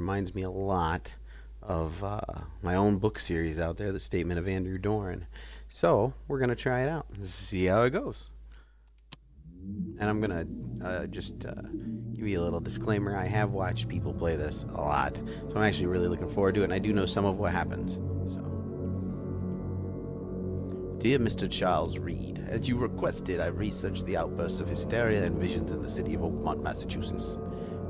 reminds me a lot of my own book series out there, The Statement of Andrew Doran. So we're going to try it out and see how it goes. And I'm going to just give you a little disclaimer. I have watched people play this a lot, so I'm actually really looking forward to it, and I do know some of what happens. So, dear Mr. Charles Reed, as you requested, I've researched the outbursts of hysteria and visions in the city of Oakmont, Massachusetts.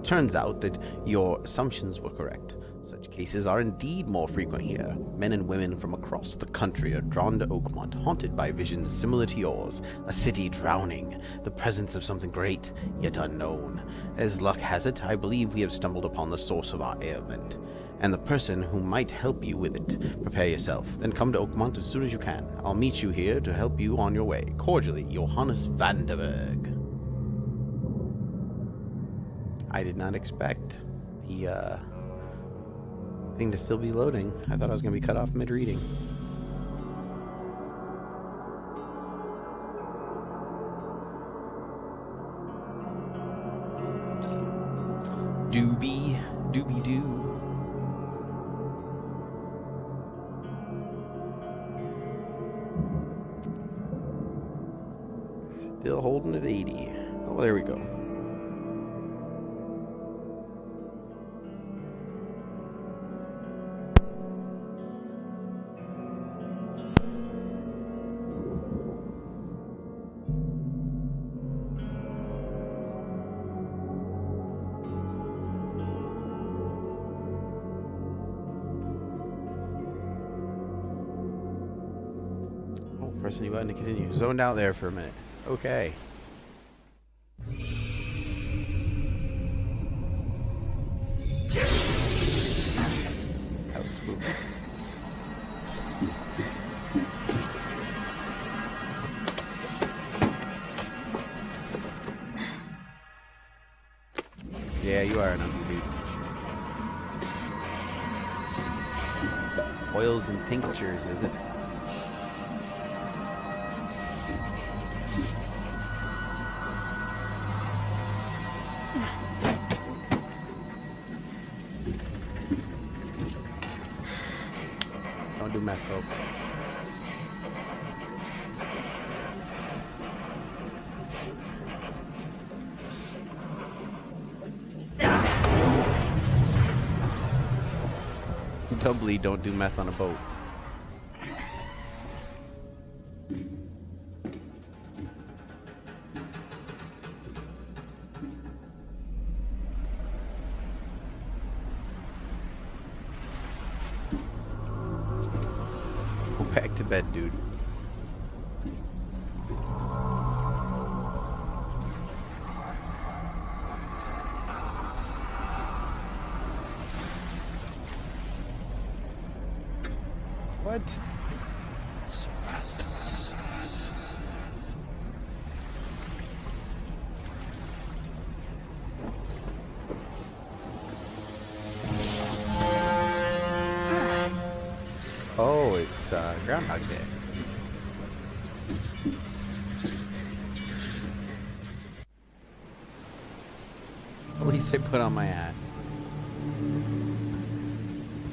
Turns out that your assumptions were correct. Such cases are indeed more frequent here. Men and women from across the country are drawn to Oakmont, haunted by visions similar to yours. A city drowning, the presence of something great, yet unknown. As luck has it, I believe we have stumbled upon the source of our ailment, and the person who might help you with it. Prepare yourself, then come to Oakmont as soon as you can. I'll meet you here to help you on your way. Cordially, Johannes Vanderberg. I did not expect the thing to still be loading. I thought I was going to be cut off mid-reading. Doobie-doo. Still holding at 80. Oh, there we go. Press any button to continue. Zoned out there for a minute. Okay. That was spooky. Yeah, you are an ugly dude. Oils and tinctures, is it? Don't do meth, folks. Doubly don't do meth on a boat. Go back to bed, dude. What? Oh, it's Groundhog Day. At least I put on my hat.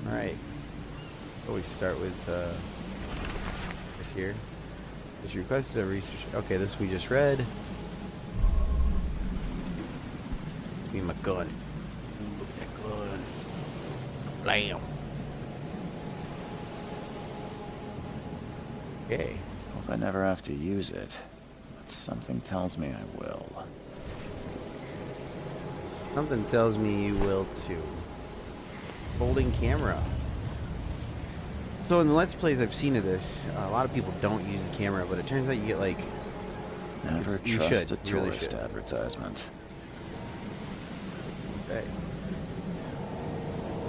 Alright. So we start with this here. This requested a research. Okay, this we just read. Give me my gun. Look at that gun. Blam. Okay. Hope I never have to use it, but something tells me I will. Something tells me you will too. Folding camera. So in the Let's Plays I've seen of this, a lot of people don't use the camera, but it turns out you get like... Never you trust should. a You really tourist should. advertisement. Okay.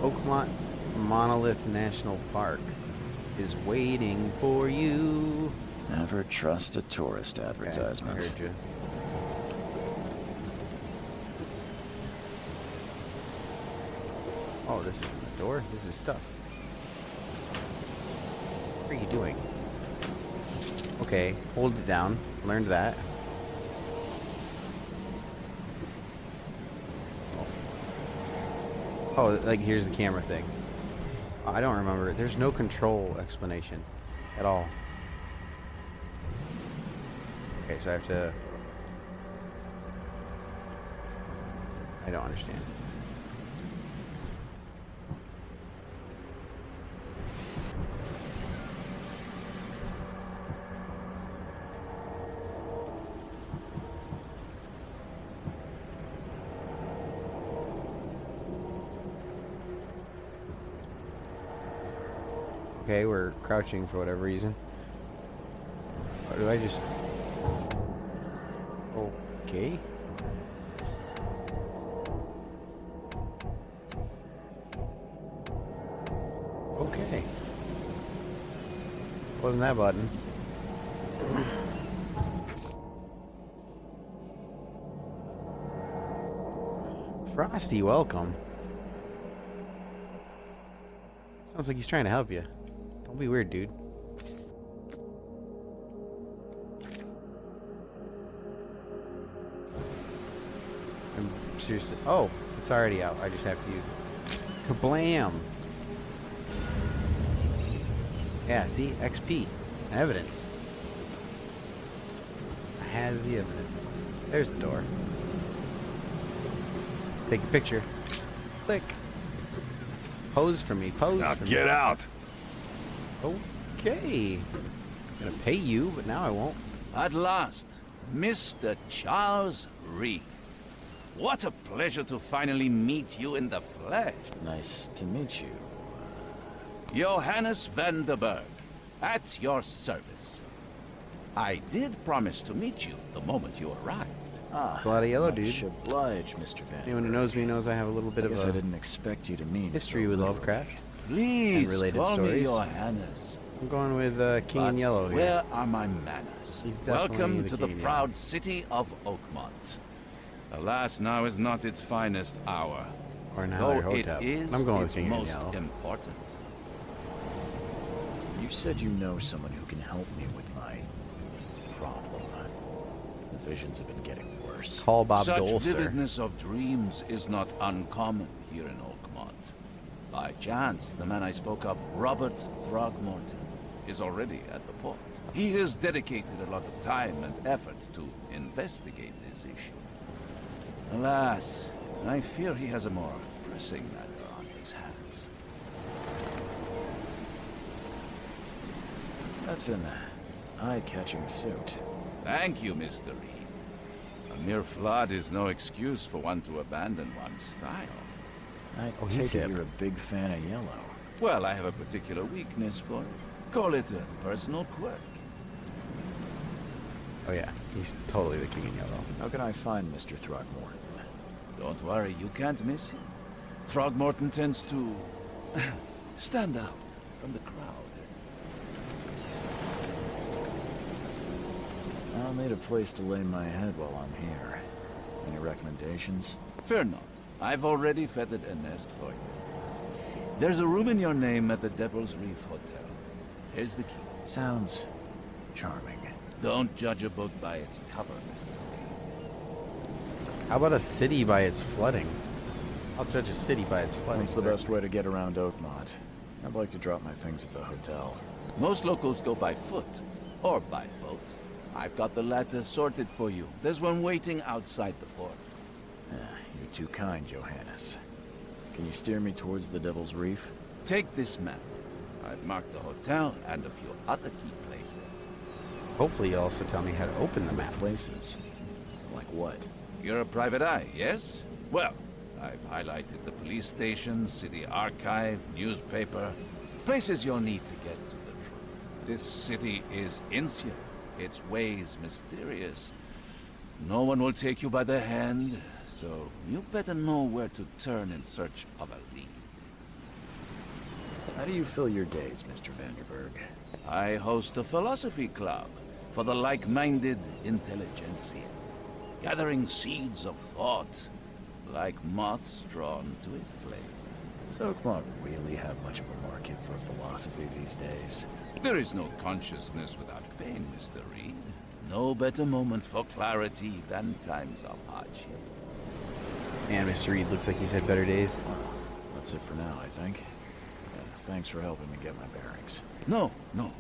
Oakmont Monolith National Park is waiting for you. Never trust a tourist Okay, advertisement. I heard you. Oh, this isn't the door. This is stuff. What are you doing? Okay, hold it down. Learned that. Oh, like here's the camera thing. I don't remember. There's no control explanation at all. Okay, so I have to... I don't understand. Okay, we're crouching for whatever reason. Or do I just... Okay. Okay. Wasn't that button? Frosty, welcome. Sounds like he's trying to help you. Don't be weird, dude. I'm seriously... Oh, it's already out. I just have to use it. Kablam! Yeah, see? XP. Evidence. I have the evidence. There's the door. Take a picture. Click. Pose for me. Pose Now for me. get out! Okay. I'm gonna pay you, but now I won't. At last, Mr. Charles Reed. What a pleasure to finally meet you in the flesh. Nice to meet you. Johannes van der Berg, at your service. I did promise to meet you the moment you arrived. Ah, A lot of yellow, much dude. obliged, Mr. Van. Anyone who knows me knows I have a little bit I of guess I a didn't expect you to mean history so with little. Lovecraft. Please related call me stories. Johannes. I'm going with King But in Yellow here. where are my manners? He's definitely Welcome the to the King in proud city of Oakmont. Alas, now is not its finest hour. Or now Though they're it Hotep. is I'm going with its King in most Yellow. important. You said you know someone who can help me with my problem. The visions have been getting worse. Call Bob Such Dole, sir. vividness of dreams is not uncommon here in Oakmont. By chance, the man I spoke of, Robert Throgmorton, is already at the port. He has dedicated a lot of time and effort to investigate this issue. Alas, I fear he has a more pressing matter on his hands. That's an eye-catching suit. Thank you, Mr. Reed. A mere flood is no excuse for one to abandon one's style. I Oh, he's take it hip. you're a big fan of yellow. Well, I have a particular weakness for it. Call it a personal quirk. Oh yeah, he's totally the King in Yellow. How can I find Mr. Throgmorton? Don't worry, you can't miss him. Throgmorton tends to stand out from the crowd. I'll need a place to lay my head while I'm here. Any recommendations? Fear not. I've already feathered a nest for you. There's a room in your name at the Devil's Reef Hotel. Here's the key. Sounds charming. Don't judge a book by its cover, Mr. Reed. How about a city by its flooding? I'll judge a city by its flooding. What's the sir. best way to get around Oakmont? I'd like to drop my things at the hotel. Most locals go by foot or by boat. I've got the latter sorted for you. There's one waiting outside the port. You're too kind, Johannes. Can you steer me towards the Devil's Reef? Take this map. I've marked the hotel and a few other key places. Hopefully you'll also tell me how to open the map. Places? Like what? You're a private eye, yes? Well, I've highlighted the police station, city archive, newspaper, places you'll need to get to the truth. This city is insular, its ways mysterious. No one will take you by the hand, so you better know where to turn in search of a lead. How do you fill your days, Mr. Vanderberg? I host a philosophy club for the like-minded intelligentsia, gathering seeds of thought like moths drawn to a flame. Does Oakmont really have much of a market for philosophy these days? There is no consciousness without pain, Mr. Reed. No better moment for clarity than times of hardship. Man, Mr. Reed looks like he's had better days. That's it for now, I think. Thanks for helping me get my bearings. No, no.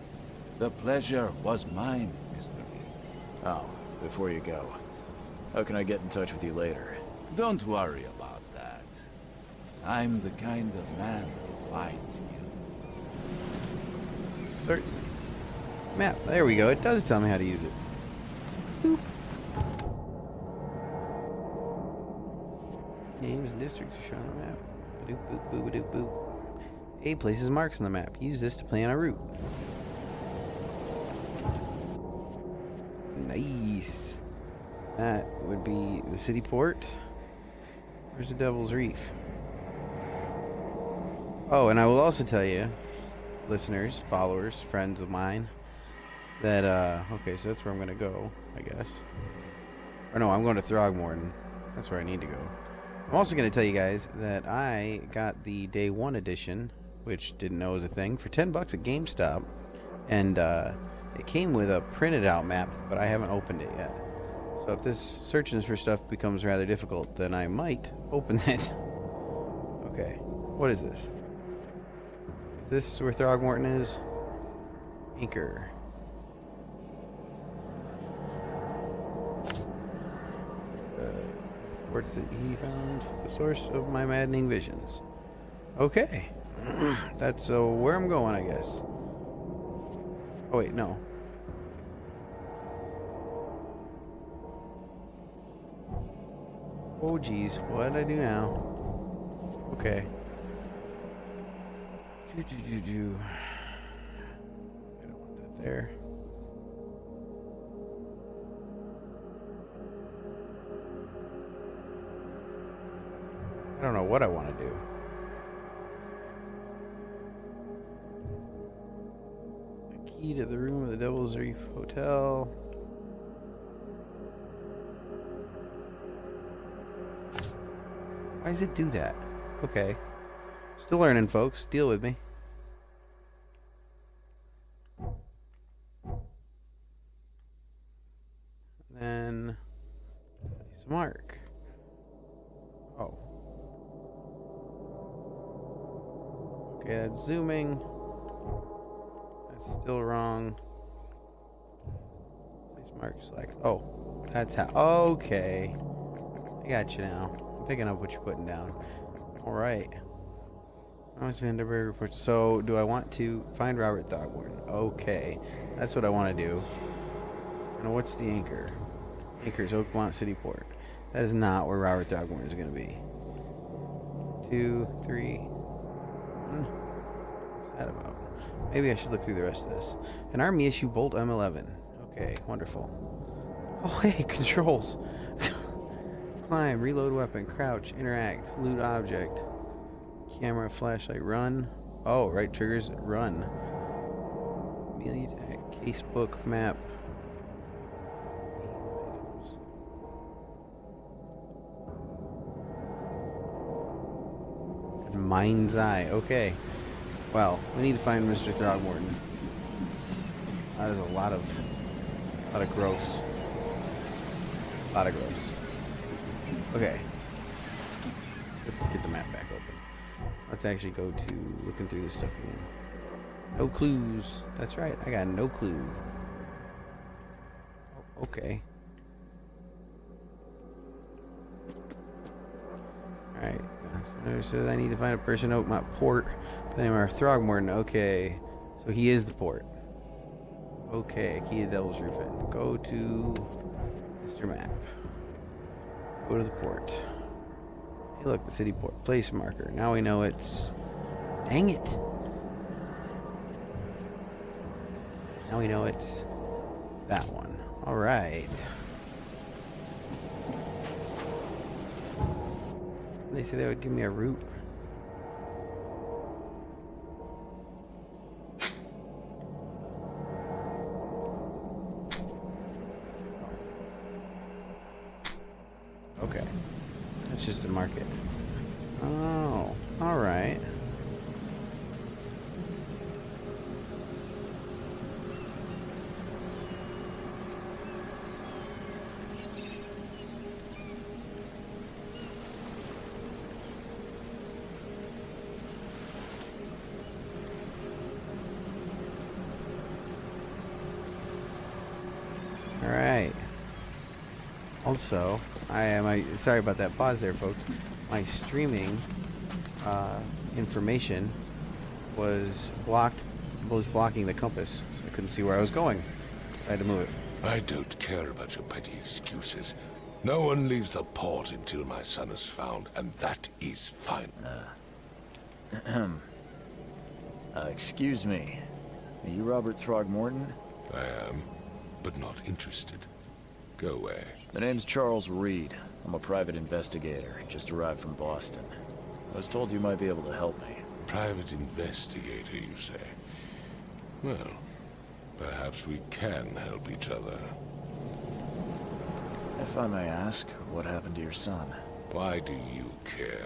The pleasure was mine, Mr. Lee. Oh, before you go, how can I get in touch with you later? Don't worry about that. I'm the kind of man who finds you. Certainly. Map. There we go. It does tell me how to use it. Boop. Names and districts are shown on the map. Ba-doop, boop, boop, ba-doop, boop. A places marks on the map. Use this to plan a route. Nice. That would be the city port. Where's the Devil's Reef? Oh, and I will also tell you, listeners, followers, friends of mine, that, okay, so that's where I'm going to go, I guess. Or no, I'm going to Throgmorton. That's where I need to go. I'm also going to tell you guys that I got the Day 1 edition, which didn't know was a thing, for $10 at GameStop. And, it came with a printed out map, but I haven't opened it yet. So if this searching for stuff becomes rather difficult, then I might open it. Okay, what is this? Is this where Throgmorton is? Anchor. Reports that he found the source of my maddening visions. Okay. That's where I'm going, I guess. Oh wait, no. Oh geez, what did I do now? Okay. I don't want that there. I don't know what I want to do. The key to the room of the Devil's Reef Hotel. Why does it do that? Okay. Still learning, folks. Deal with me. Then place mark. Oh. Okay, that's zooming. That's still wrong. Place mark select. Oh, that's how. Okay. I got you now. I'm picking up what you're putting down. Alright. Vanderberg reports. So, do I want to find Robert Throgmorton? Okay. That's what I want to do. And what's the anchor? Anchor is Oakmont City Port. That is not where Robert Throgmorton is going to be. 2, 3. What's that about? Maybe I should look through the rest of this. An Army issue Bolt M11. Okay, wonderful. Oh, hey, controls. Climb, reload weapon, crouch, interact, loot object. Camera, flashlight, run. Oh, right triggers, run. Melee attack, casebook, map. Mind's eye. Okay. Well, we need to find Mr. Throgmorton. That is a lot of gross. A lot of gross. Okay. Let's get the map back open. Let's actually go to looking through this stuff again. No clues. That's right. I got no clue. Oh, okay. Alright. So I need to find a person out my port. By the name of Throgmorton. Okay. So he is the port. Okay. Key to Devil's Roof Inn. Go to Mr. Map. Go to the port. Hey, look, the city port. Place marker. Now we know it's... Dang it. Now we know it's that one. Alright. They said they would give me a route. Okay. That's just the market. Oh, alright. Also, sorry about that pause there, folks. My streaming information was blocking the compass, so I couldn't see where I was going. I had to move it. I don't care about your petty excuses. No one leaves the port until my son is found, and that is fine. Excuse me. Are you Robert Throgmorton? I am, but not interested. Go away. The name's Charles Reed. I'm a private investigator, just arrived from Boston. I was told you might be able to help me. Private investigator, you say? Well, perhaps we can help each other. If I may ask, what happened to your son? Why do you care?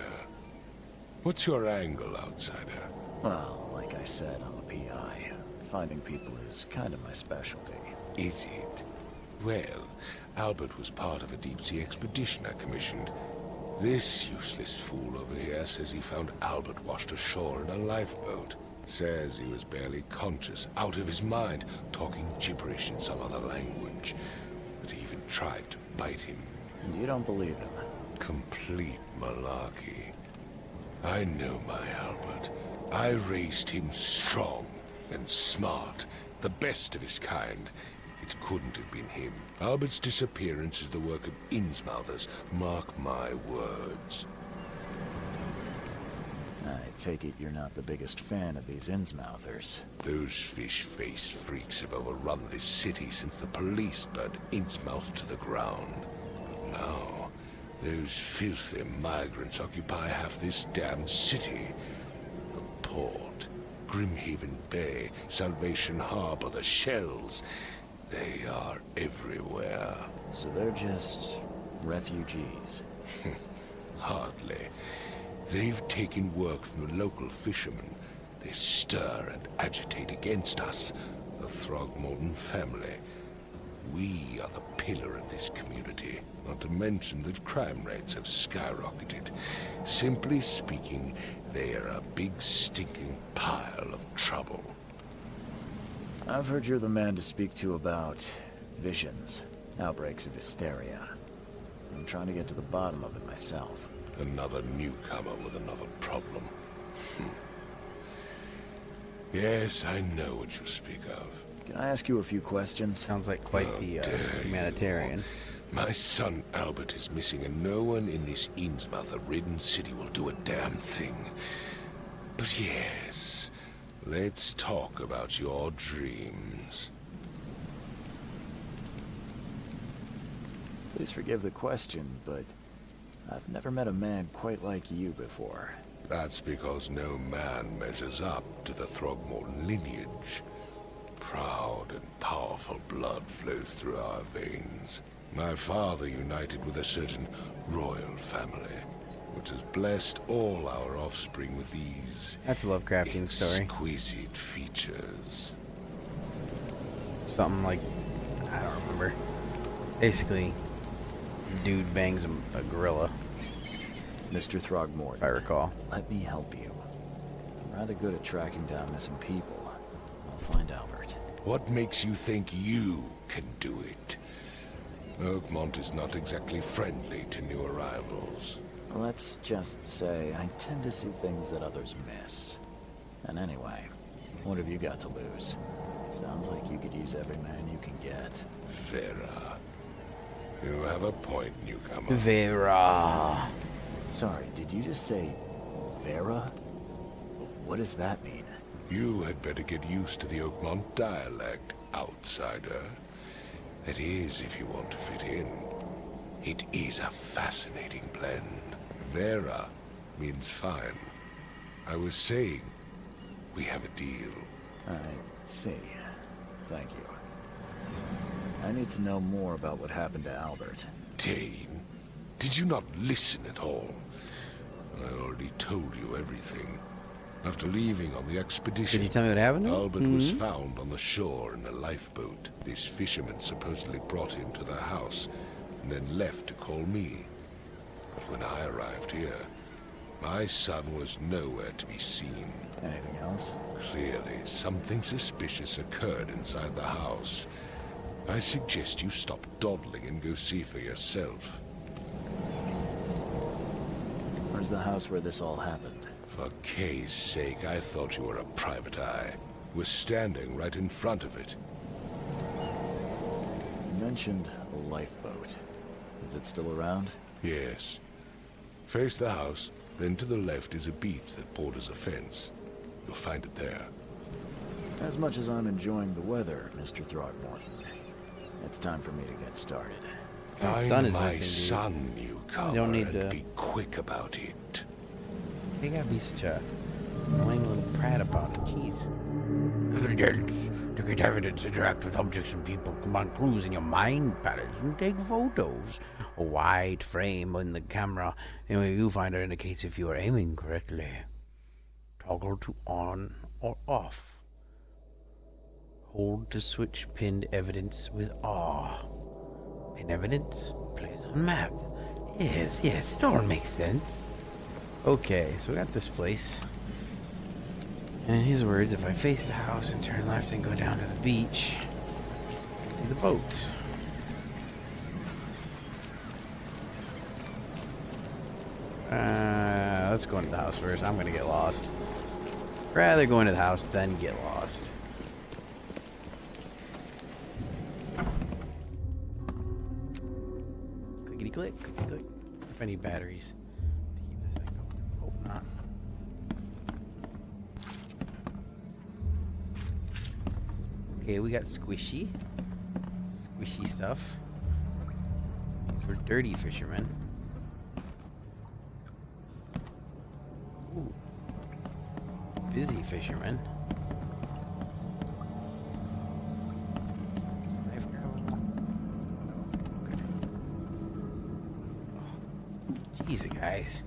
What's your angle, outsider? Well, like I said, I'm a PI. Finding people is kind of my specialty. Is it? Well, Albert was part of a deep-sea expedition I commissioned. This useless fool over here says he found Albert washed ashore in a lifeboat. Says he was barely conscious, out of his mind, talking gibberish in some other language. But he even tried to bite him. And you don't believe him? Complete malarkey. I know my Albert. I raised him strong and smart, the best of his kind. It couldn't have been him. Albert's disappearance is the work of Innsmouthers. Mark my words. I take it you're not the biggest fan of these Innsmouthers. Those fish-faced freaks have overrun this city since the police burned Innsmouth to the ground. But now, those filthy migrants occupy half this damned city. The port, Grimhaven Bay, Salvation Harbor, the Shells. They are everywhere. So they're just refugees. Hardly. They've taken work from the local fishermen. They stir and agitate against us, the Throgmorton family. We are the pillar of this community, not to mention that crime rates have skyrocketed. Simply speaking, they are a big stinking pile of trouble. I've heard you're the man to speak to about visions, outbreaks of hysteria. I'm trying to get to the bottom of it myself. Another newcomer with another problem. Yes, I know what you speak of. Can I ask you a few questions? Sounds like quite the humanitarian. My son Albert is missing, and no one in this Innsmouth-ridden city will do a damn thing. But yes, let's talk about your dreams. Please forgive the question, but I've never met a man quite like you before. That's because no man measures up to the Throgmorton lineage. Proud and powerful blood flows through our veins. My father united with a certain royal family, which has blessed all our offspring with these That's a Lovecraftian story. exquisite features. Something like, I don't remember. Basically, dude bangs a gorilla, Mr. Throgmorton, if I recall. let me help you. I'm rather good at tracking down missing people. I'll find Albert. What makes you think you can do it? Oakmont is not exactly friendly to new arrivals. Let's just say I tend to see things that others miss. And anyway, what have you got to lose? Sounds like you could use every man you can get. Vera. You have a point, newcomer. Vera. Sorry, did you just say Vera? What does that mean? You had better get used to the Oakmont dialect, outsider. That is, if you want to fit in. It is a fascinating blend. Vera means fine. I was saying, we have a deal. I see. Thank you. I need to know more about what happened to Albert. Dane, did you not listen at all? I already told you everything. After leaving on the expedition, Did you tell me what happened to him? Albert was found on the shore in a lifeboat. This fisherman supposedly brought him to the house and then left to call me. But when I arrived here, my son was nowhere to be seen. Anything else? Clearly, something suspicious occurred inside the house. I suggest you stop dawdling and go see for yourself. Where's the house where this all happened? For Kay's sake, I thought you were a private eye. We're standing right in front of it. You mentioned a lifeboat. Is it still around? Yes. Face the house, then to the left is a beach that borders a fence. You'll find it there. As much as I'm enjoying the weather, Mr. Throgmorton, it's time for me to get started. My son Find is my missing, dude. son, newcomer, don't need and to- be quick about it. You gotta be such a annoying little prat about it. Jeez. Evidence. To get evidence, interact with objects and people. Combine clues in your mind patterns and take photos. A wide frame in the camera. Anyway, you find it indicates if you are aiming correctly. Toggle to on or off. Hold to switch pinned evidence with R. Pin evidence, place on map. Yes, it all makes sense. Okay, so we got this place. And in his words, if I face the house and turn left and go down to the beach, see the boat. Let's go into the house first. I'm gonna get lost. Rather go into the house than get lost. Clickety click, clickety click. If I need batteries to keep this thing going. Hope not. Okay, we got squishy. Squishy stuff. We're dirty fishermen. Ooh. Busy fishermen. Knife grabber. Okay. Oh, jeez, guys.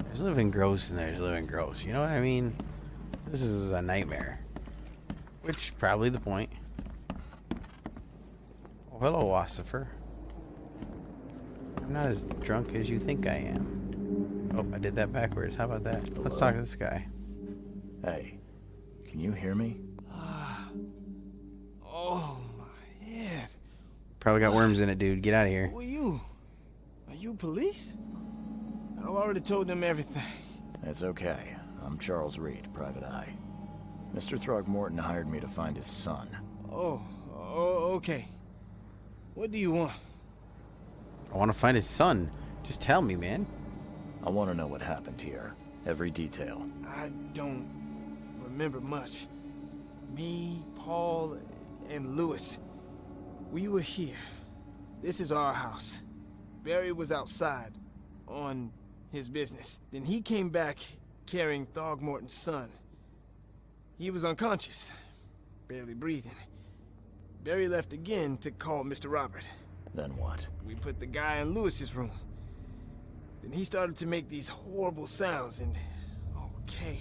There's living gross and there's living gross. You know what I mean? This is a nightmare. Which, probably the point. Oh, hello, Ossifer. I'm not as drunk as you think I am. Oh, I did that backwards. How about that? Let's talk to this guy. Hey, can you hear me? Oh, my head. Probably got worms in it, dude. Get out of here. Who are you? Are you police? I've already told them everything. It's okay. I'm Charles Reed, Private Eye. Mr. Throgmorton hired me to find his son. Oh, okay. What do you want? I want to find his son. Just tell me, man. I want to know what happened here. Every detail. I don't remember much. Me, Paul, and Lewis. We were here. This is our house. Barry was outside on his business. Then he came back carrying Throgmorton's son. He was unconscious, barely breathing. Barry left again to call Mr. Robert. Then what? We put the guy in Lewis's room. Then he started to make these horrible sounds and... okay,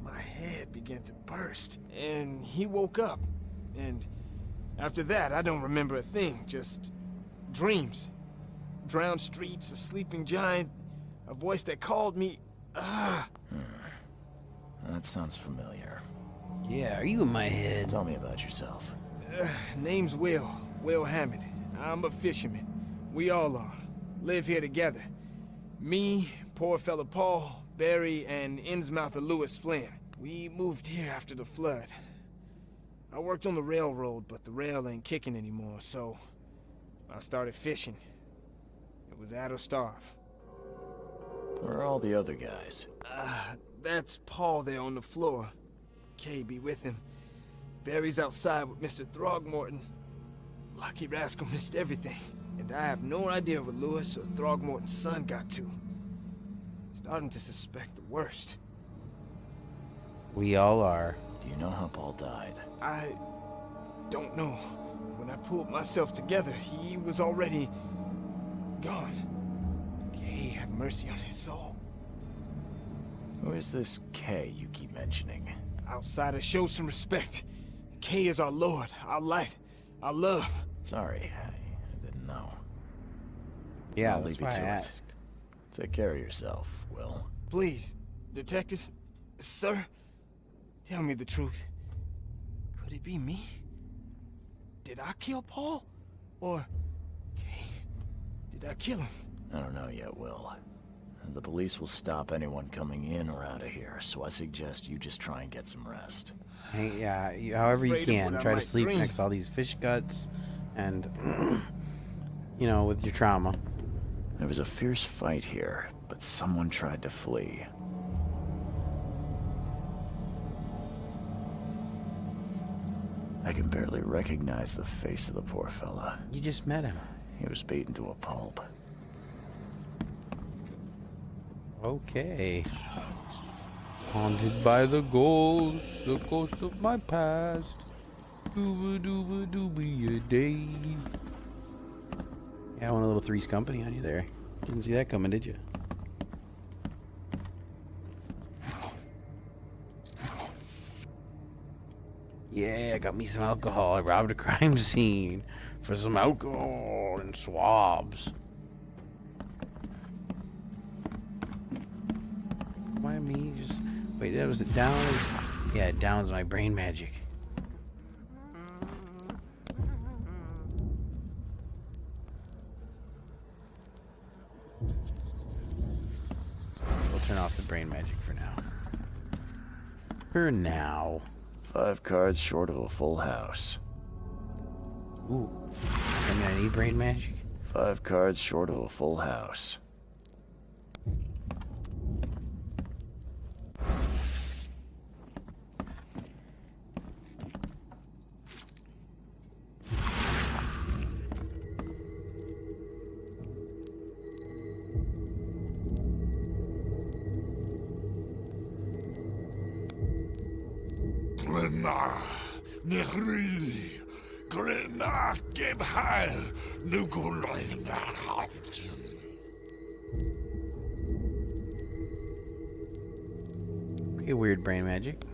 my head began to burst. And he woke up. And after that, I don't remember a thing, just dreams. Drowned streets, a sleeping giant, a voice that called me... That sounds familiar. Yeah, are you in my head? Tell me about yourself. Name's Will Hammond. I'm a fisherman. We all are. Live here together. Me, poor fella Paul, Barry, and Innsmouther Lewis Flynn. We moved here after the flood. I worked on the railroad, but the rail ain't kicking anymore, so I started fishing. It was add or starve. Where are all the other guys? That's Paul there on the floor. Kay be with him. Barry's outside with Mr. Throgmorton. Lucky rascal missed everything. And I have no idea what Lewis or Throgmorton's son got to. Starting to suspect the worst. We all are. Do you know how Paul died? I don't know. When I pulled myself together, he was already gone. Kay have mercy on his soul. Who is this Kay you keep mentioning? Outsiders, show some respect. Kay is our lord, our light, our love. Sorry, I didn't know. Yeah, I'll that's leave you why I to it. asked. Take care of yourself, Will. Please, detective, sir, tell me the truth. Could it be me? Did I kill Paul? Or... okay, did I kill him? I don't know yet, Will. The police will stop anyone coming in or out of here, so I suggest you just try and get some rest. Hey, yeah, however you Afraid of can. what I Try to might sleep dream. next to all these fish guts and, you know, with your trauma. There was a fierce fight here, but someone tried to flee. I can barely recognize the face of the poor fella. You just met him. He was beaten to a pulp. Okay. Haunted by the ghost of my past. Dooba dooba dooby a day. Yeah, I went a little Three's Company on you there. Didn't see that coming, did you? Yeah, I got me some alcohol. I robbed a crime scene for some alcohol and swabs. Why me? Just wait. That was it. Down. Yeah, down's my brain magic. We'll turn off the brain magic for now. For now. 5 cards short of a full house. Ooh. I mean, I need brain magic. 5 cards short of a full house. Glenna, Nehri, Glenna, Gebheil, Nugulein, Haften. Okay, weird brain magic.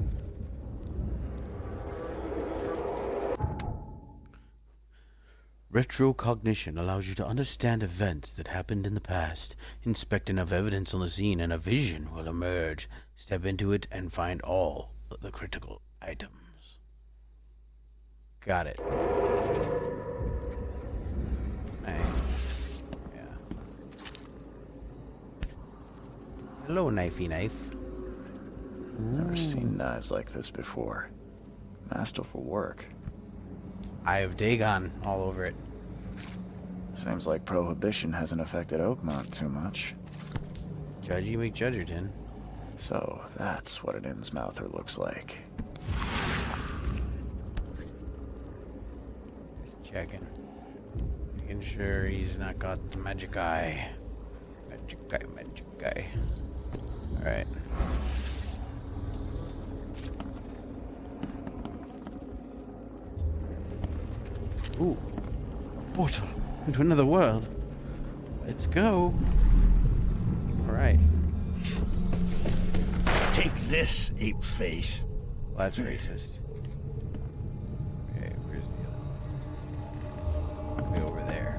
Retrocognition allows you to understand events that happened in the past. Inspect enough evidence on the scene and a vision will emerge. Step into it and find all the critical items. Got it. Hey. Yeah. Hello, knifey knife. Never seen knives like this before. Masterful work. Eye of Dagon all over it. Seems like Prohibition hasn't affected Oakmont too much. Judgy McJudgerton. So, that's what an Innsmouther looks like. Just checking. Making sure he's not got the magic eye. Magic eye, magic eye. Alright. Ooh. A portal into another world. Let's go. Alright. Take this, ape face. Well, that's racist. Okay, where's the other one? Way over there.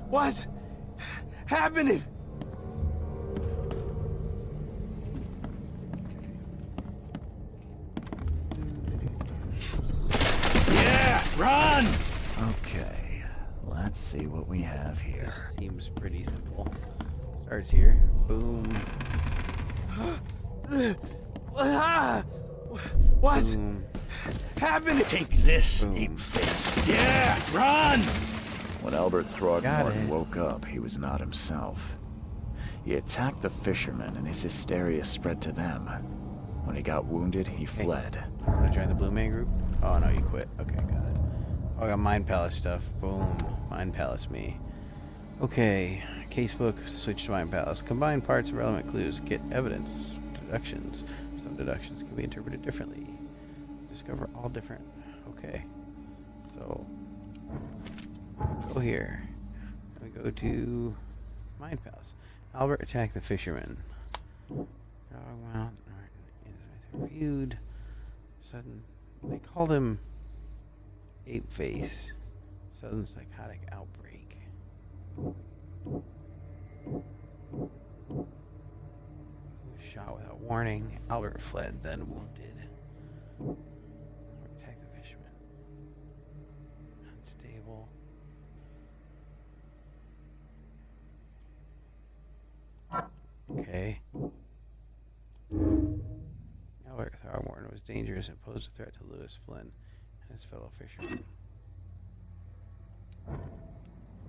What's happening? Yeah, run! Okay, let's see what we have here. This seems pretty simple. Starts here. Boom. What's Boom. happening? Take this, Boom. ape face. Yeah, run! When Albert Got Throgmorton it. woke up, he was not himself. He attacked the fishermen and his hysteria spread to them. When he got wounded, he fled. Wanna join the Blue Man group? Oh no, you quit. Okay, got it. Oh, I got Mind Palace stuff. Boom. Mind Palace me. Okay. Casebook, switch to Mind Palace. Combine parts of relevant clues. Get evidence. Deductions. Some deductions can be interpreted differently. Discover all different. Okay. So, go here. We go to Mind Palace. Albert attacked the fisherman. Dogmount reviewed. Sudden. They called him Ape Face. Sudden psychotic outbreak. Shot without Warning, Albert fled, then wounded. Protect the fisherman. Unstable. Okay. Albert Throgmorton was dangerous and posed a threat to Lewis Flynn and his fellow fishermen.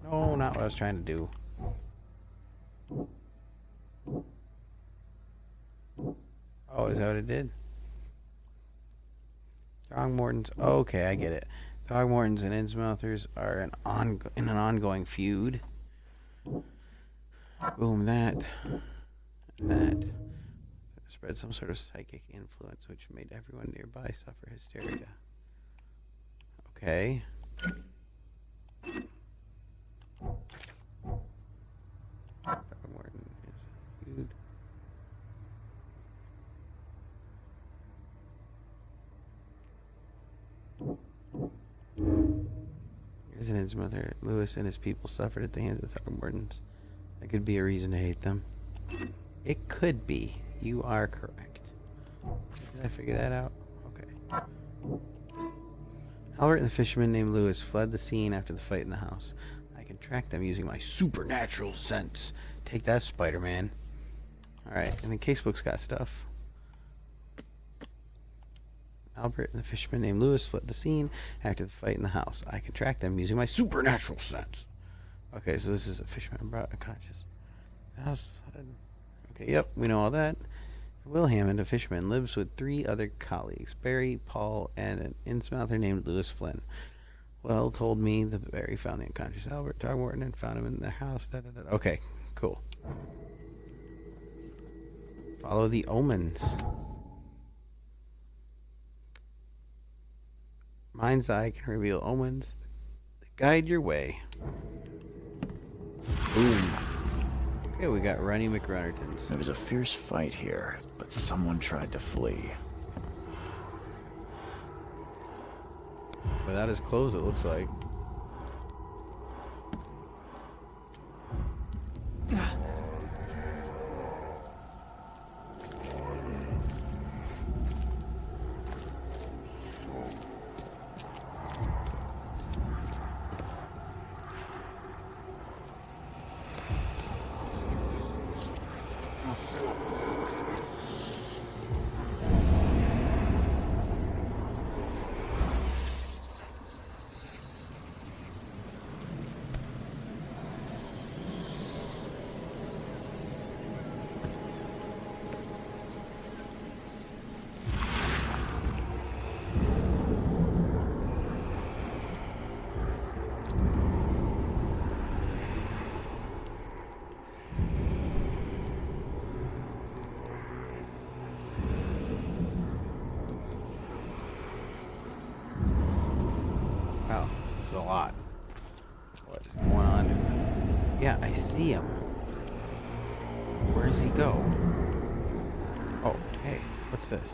No, not what I was trying to do. Oh, is that what it did? Throgmortons. Okay, I get it. Throgmortons and Innsmouthers are in an ongoing feud. Boom, that. That. Spread some sort of psychic influence which made everyone nearby suffer hysteria. Okay. Throgmorton is feud. Here's an Innsmouther. Lewis and his people suffered at the hands of the Throgmortons. That could be a reason to hate them. It could be. You are correct. Did I figure that out? Okay. Albert and the fisherman named Lewis fled the scene after the fight in the house. I can track them using my supernatural sense. Take that, Spider-Man. Alright, and the casebook's got stuff. Albert and the fisherman named Lewis fled the scene after the fight in the house. I can track them using my supernatural sense. Okay, so this is a fisherman brought a conscious house. Okay, yep, we know all that. Will Hammond, a fisherman, lives with 3 other colleagues, Barry, Paul, and an Innsmouther named Lewis Flynn. Well, told me the Barry found the unconscious Albert Throgmorton and found him in the house. Da, da, da. Okay, cool. Follow the omens. Mind's eye can reveal omens that guide your way. Boom. Okay, we got Runny McRunnertons. There was a fierce fight here, but someone tried to flee. Without his clothes, it looks like. Wow, this is a lot. What is going on? Yeah, I see him. Where does he go? Oh, hey, what's this?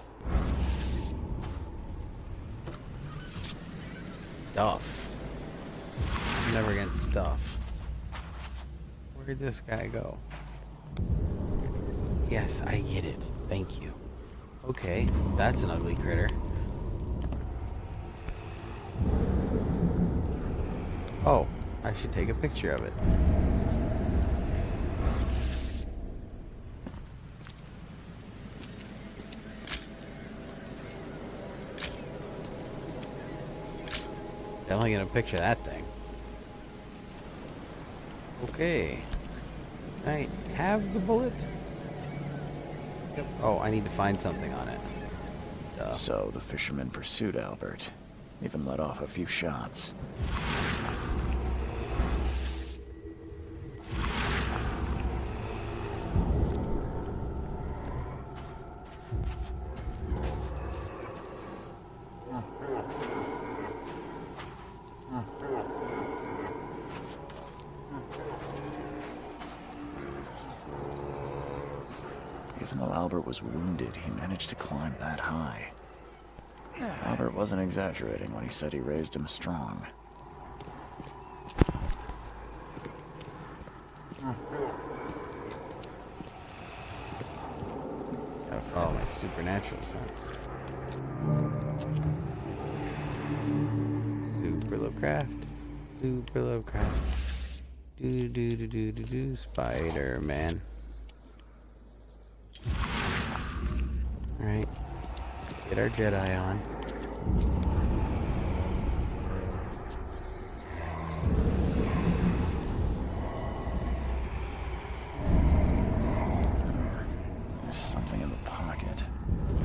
Stuff. I'm never against stuff. Where did this guy go? Yes, I get it. Thank you. Okay, that's an ugly critter. Oh, I should take a picture of it. Definitely gonna picture that thing. Okay. Can I have the bullet? Yep. Oh, I need to find something on it. Duh. So the fisherman pursued Albert, even let off a few shots. Even though Albert was wounded, he managed to climb that high. Albert wasn't exaggerating when he said he raised him strong. Gotta follow supernatural sense. Super Lovecraft. Super Lovecraft. Do, Spider-Man. Alright. Get our Jedi on. There's something in the pocket.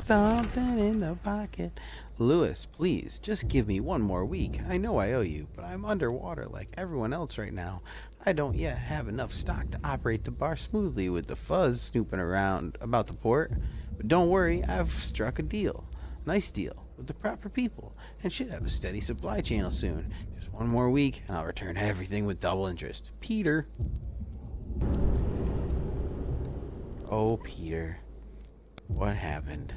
Something in the pocket. Lewis, please, just give me one more week. I know I owe you, but I'm underwater like everyone else right now. I don't yet have enough stock to operate the bar smoothly with the fuzz snooping around about the port. But don't worry, I've struck a deal. Nice deal, with the proper people, and should have a steady supply channel soon. Just one more week, and I'll return everything with double interest. Peter. Oh, Peter. What happened?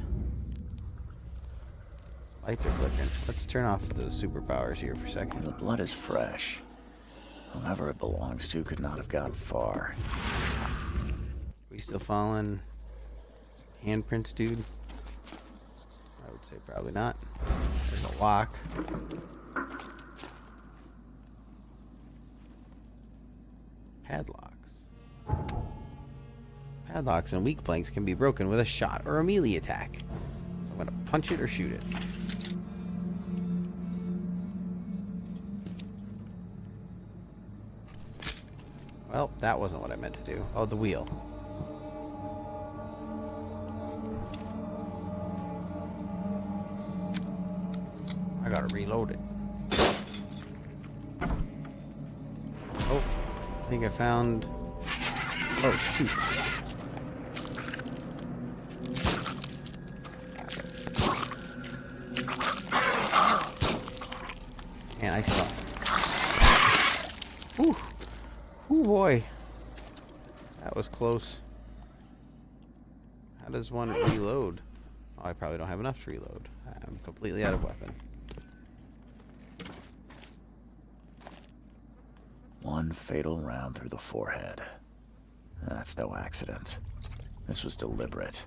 Lights are flickering. Let's turn off the superpowers here for a second. The blood is fresh. Whoever it belongs to could not have gotten far. We still following handprints, dude? I would say probably not. There's a lock. Padlocks. Padlocks and weak planks can be broken with a shot or a melee attack. So I'm gonna punch it or shoot it. Well, that wasn't what I meant to do. Oh, the wheel. I gotta reload it. Oh, I think I found... Oh, shoot. Man, I suck. Whew. Ooh, boy. That was close. How does one reload? Oh, I probably don't have enough to reload. I'm completely out of weapon. One fatal round through the forehead. That's no accident. This was deliberate.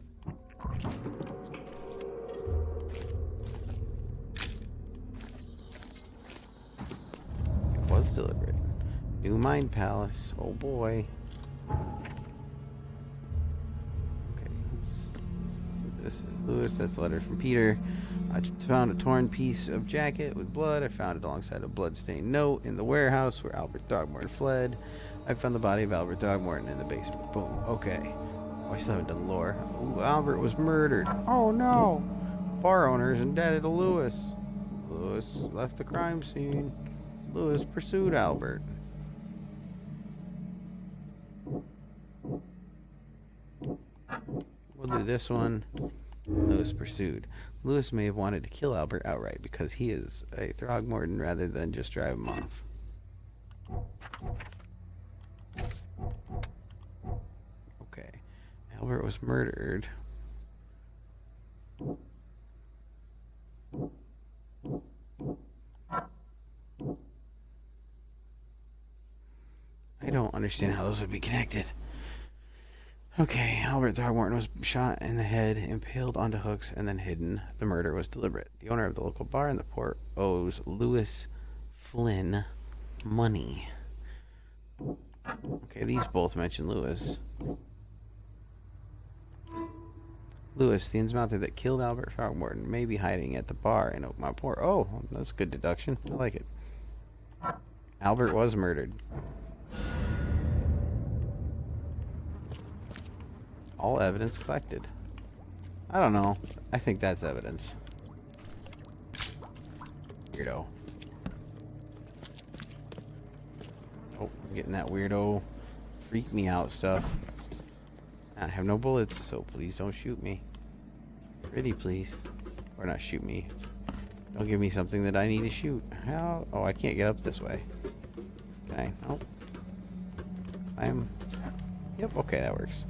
It was deliberate. New Mind Palace. Oh boy. Okay, let's see what this is. Lewis, that's a letter from Peter. I found a torn piece of jacket with blood. I found it alongside a blood-stained note in the warehouse where Albert Dogmorton fled. I found the body of Albert Dogmorton in the basement. Boom. Okay. Oh, I still haven't done the lore. Ooh, Albert was murdered. Oh no! Bar owner is indebted to Lewis. Lewis left the crime scene. Lewis pursued Albert. We'll do this one. Lewis pursued. Lewis may have wanted to kill Albert outright because he is a Throgmorton rather than just drive him off. Okay. Albert was murdered. I don't understand how those would be connected. Okay, Albert Throgmorton was shot in the head, impaled onto hooks, and then hidden. The murder was deliberate. The owner of the local bar in the port owes Lewis Flynn money. Okay, these both mention Lewis. Lewis, the Innsmouther that killed Albert Throgmorton, may be hiding at the bar in Oakmont Port. Oh, that's a good deduction. I like it. Albert was murdered. All evidence collected. I don't know. I think that's evidence. Weirdo. Oh, I'm getting that weirdo freak me out stuff. I have no bullets, so please don't shoot me. Pretty please. Or not shoot me. Don't give me something that I need to shoot. How? Oh, I can't get up this way. Okay. Oh. Yep, okay, that works.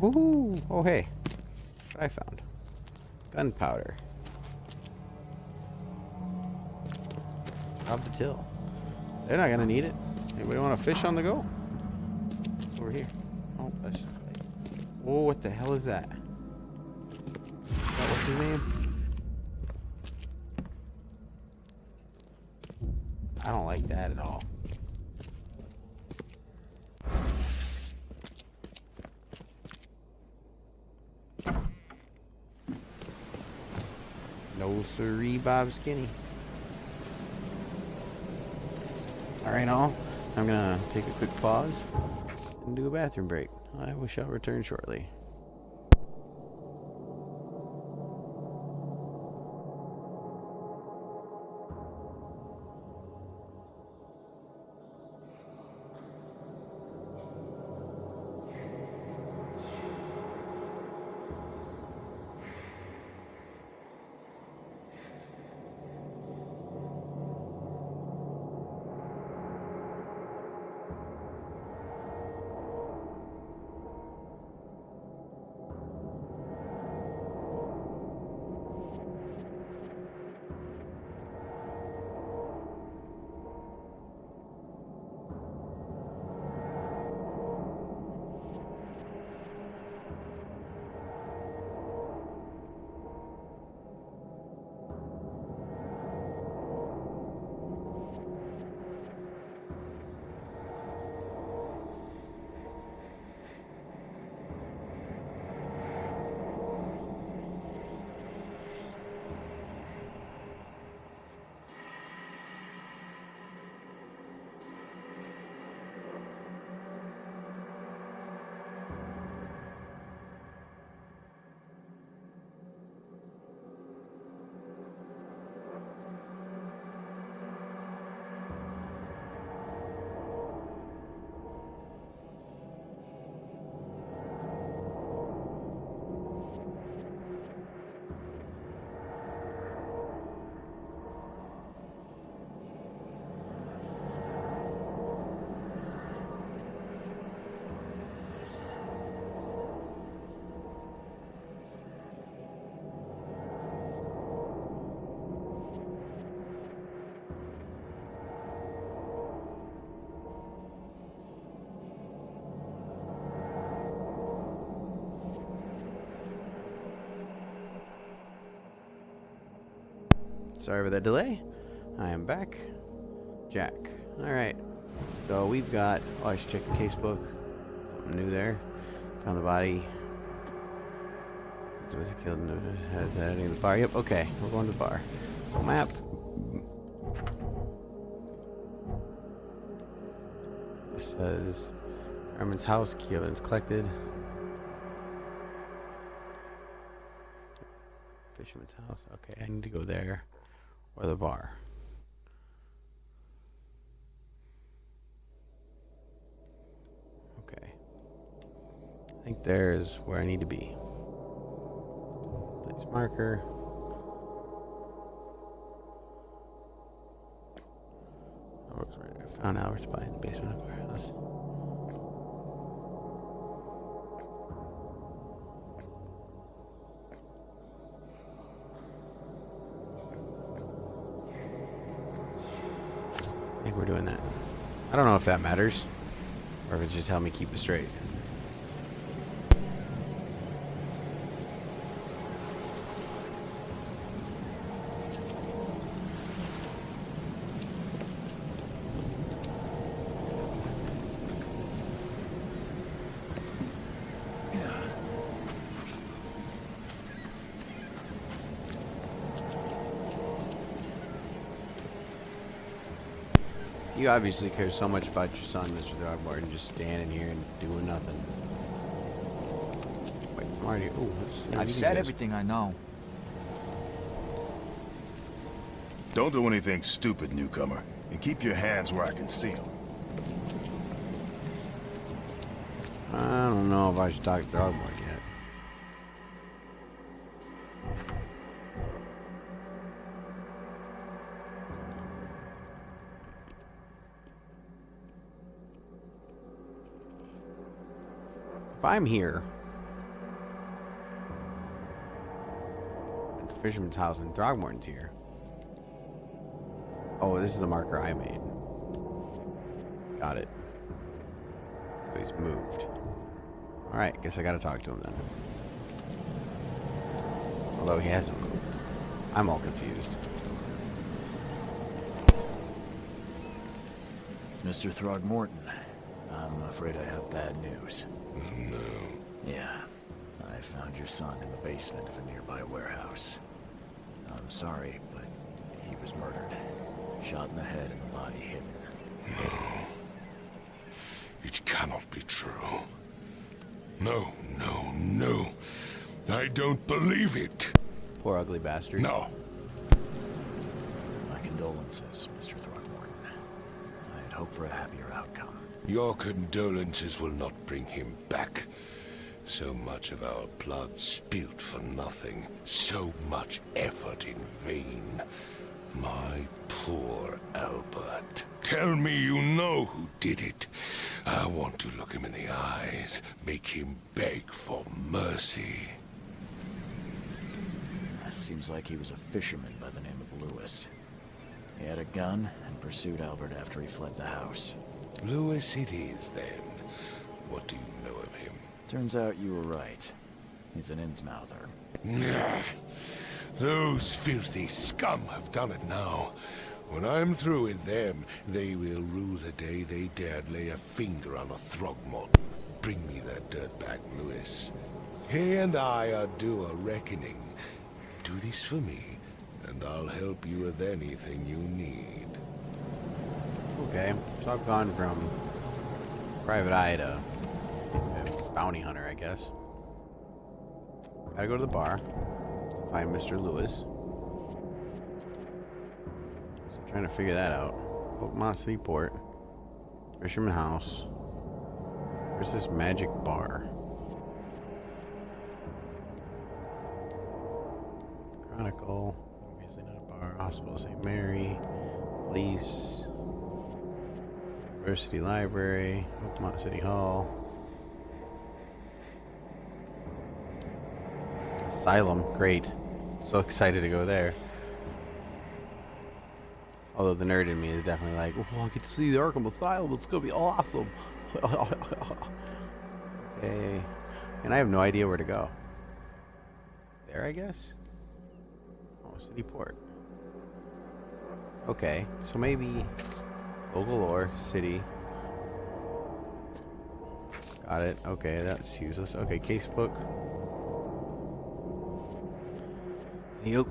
Woohoo! Oh, hey. What I found. Gunpowder. Rob the till. They're not gonna need it. Anybody want a fish on the go? It's over here. Oh, that's just... Oh, what the hell is that? What's his name? I don't like that at all. No siree, Bob Skinny. Alright, all. I'm gonna take a quick pause and do a bathroom break. I shall return shortly. Sorry for that delay. I am back. Jack. Alright. So we've got... Oh, I should check the casebook. Something new there. Found the body. Was it killed? Had any of the bar? Yep, okay. We're going to the bar. So map. This says... Herman's house. Key evidence collected. Fisherman's house. Okay, I need to go there. Or the bar. Okay. I think there's where I need to be. Place marker. I found Albert's body in the basement of the warehouse. I think we're doing that. I don't know if that matters, or if it's just helping me keep it straight. You obviously care so much about your son, Mr. Throgmorton, just standing here and doing nothing. Wait, Marty. Oh, I've said everything I know. Don't do anything stupid, newcomer, and keep your hands where I can see them. I don't know if I should talk to Throgmorton yet. If I'm here at the fisherman's house and Throgmorton's here. Oh, this is the marker I made. Got it. So he's moved. Alright, guess I gotta talk to him then. Although he hasn't moved. I'm all confused. Mr. Throgmorton, I'm afraid I have bad news. No. Yeah, I found your son in the basement of a nearby warehouse. I'm sorry, but he was murdered. Shot in the head and the body hidden. No. It cannot be true. No, no, no. I don't believe it. Poor ugly bastard. No. My condolences, Mr. Throgmorton. I had hoped for a happier outcome. Your condolences will not bring him back. So much of our blood spilt for nothing. So much effort in vain. My poor Albert. Tell me you know who did it. I want to look him in the eyes, make him beg for mercy. Seems like he was a fisherman by the name of Lewis. He had a gun and pursued Albert after he fled the house. Lewis it is, then. What do you know of him? Turns out you were right. He's an Innsmouther. Nah. Those filthy scum have done it now. When I'm through with them, they will rue the day they dared lay a finger on a Throgmorton. Bring me that dirtbag, Lewis. He and I are due a reckoning. Do this for me, and I'll help you with anything you need. Okay, so I've gone from private eye to bounty hunter, I guess. Gotta go to the bar to find Mr. Lewis. So I'm trying to figure that out. Oakmont City Port. Fisherman House. Where's this magic bar? Chronicle. Obviously not a bar. Hospital St. Mary. Police. University Library. Oakmont City Hall. Asylum. Great. So excited to go there. Although the nerd in me is definitely like, oh, I get to see the Arkham Asylum. It's gonna be awesome. Okay. And I have no idea where to go. There, I guess? Oh, City Port. Okay, so maybe local or city. Got it. Okay, that's useless. Okay, casebook. Yep.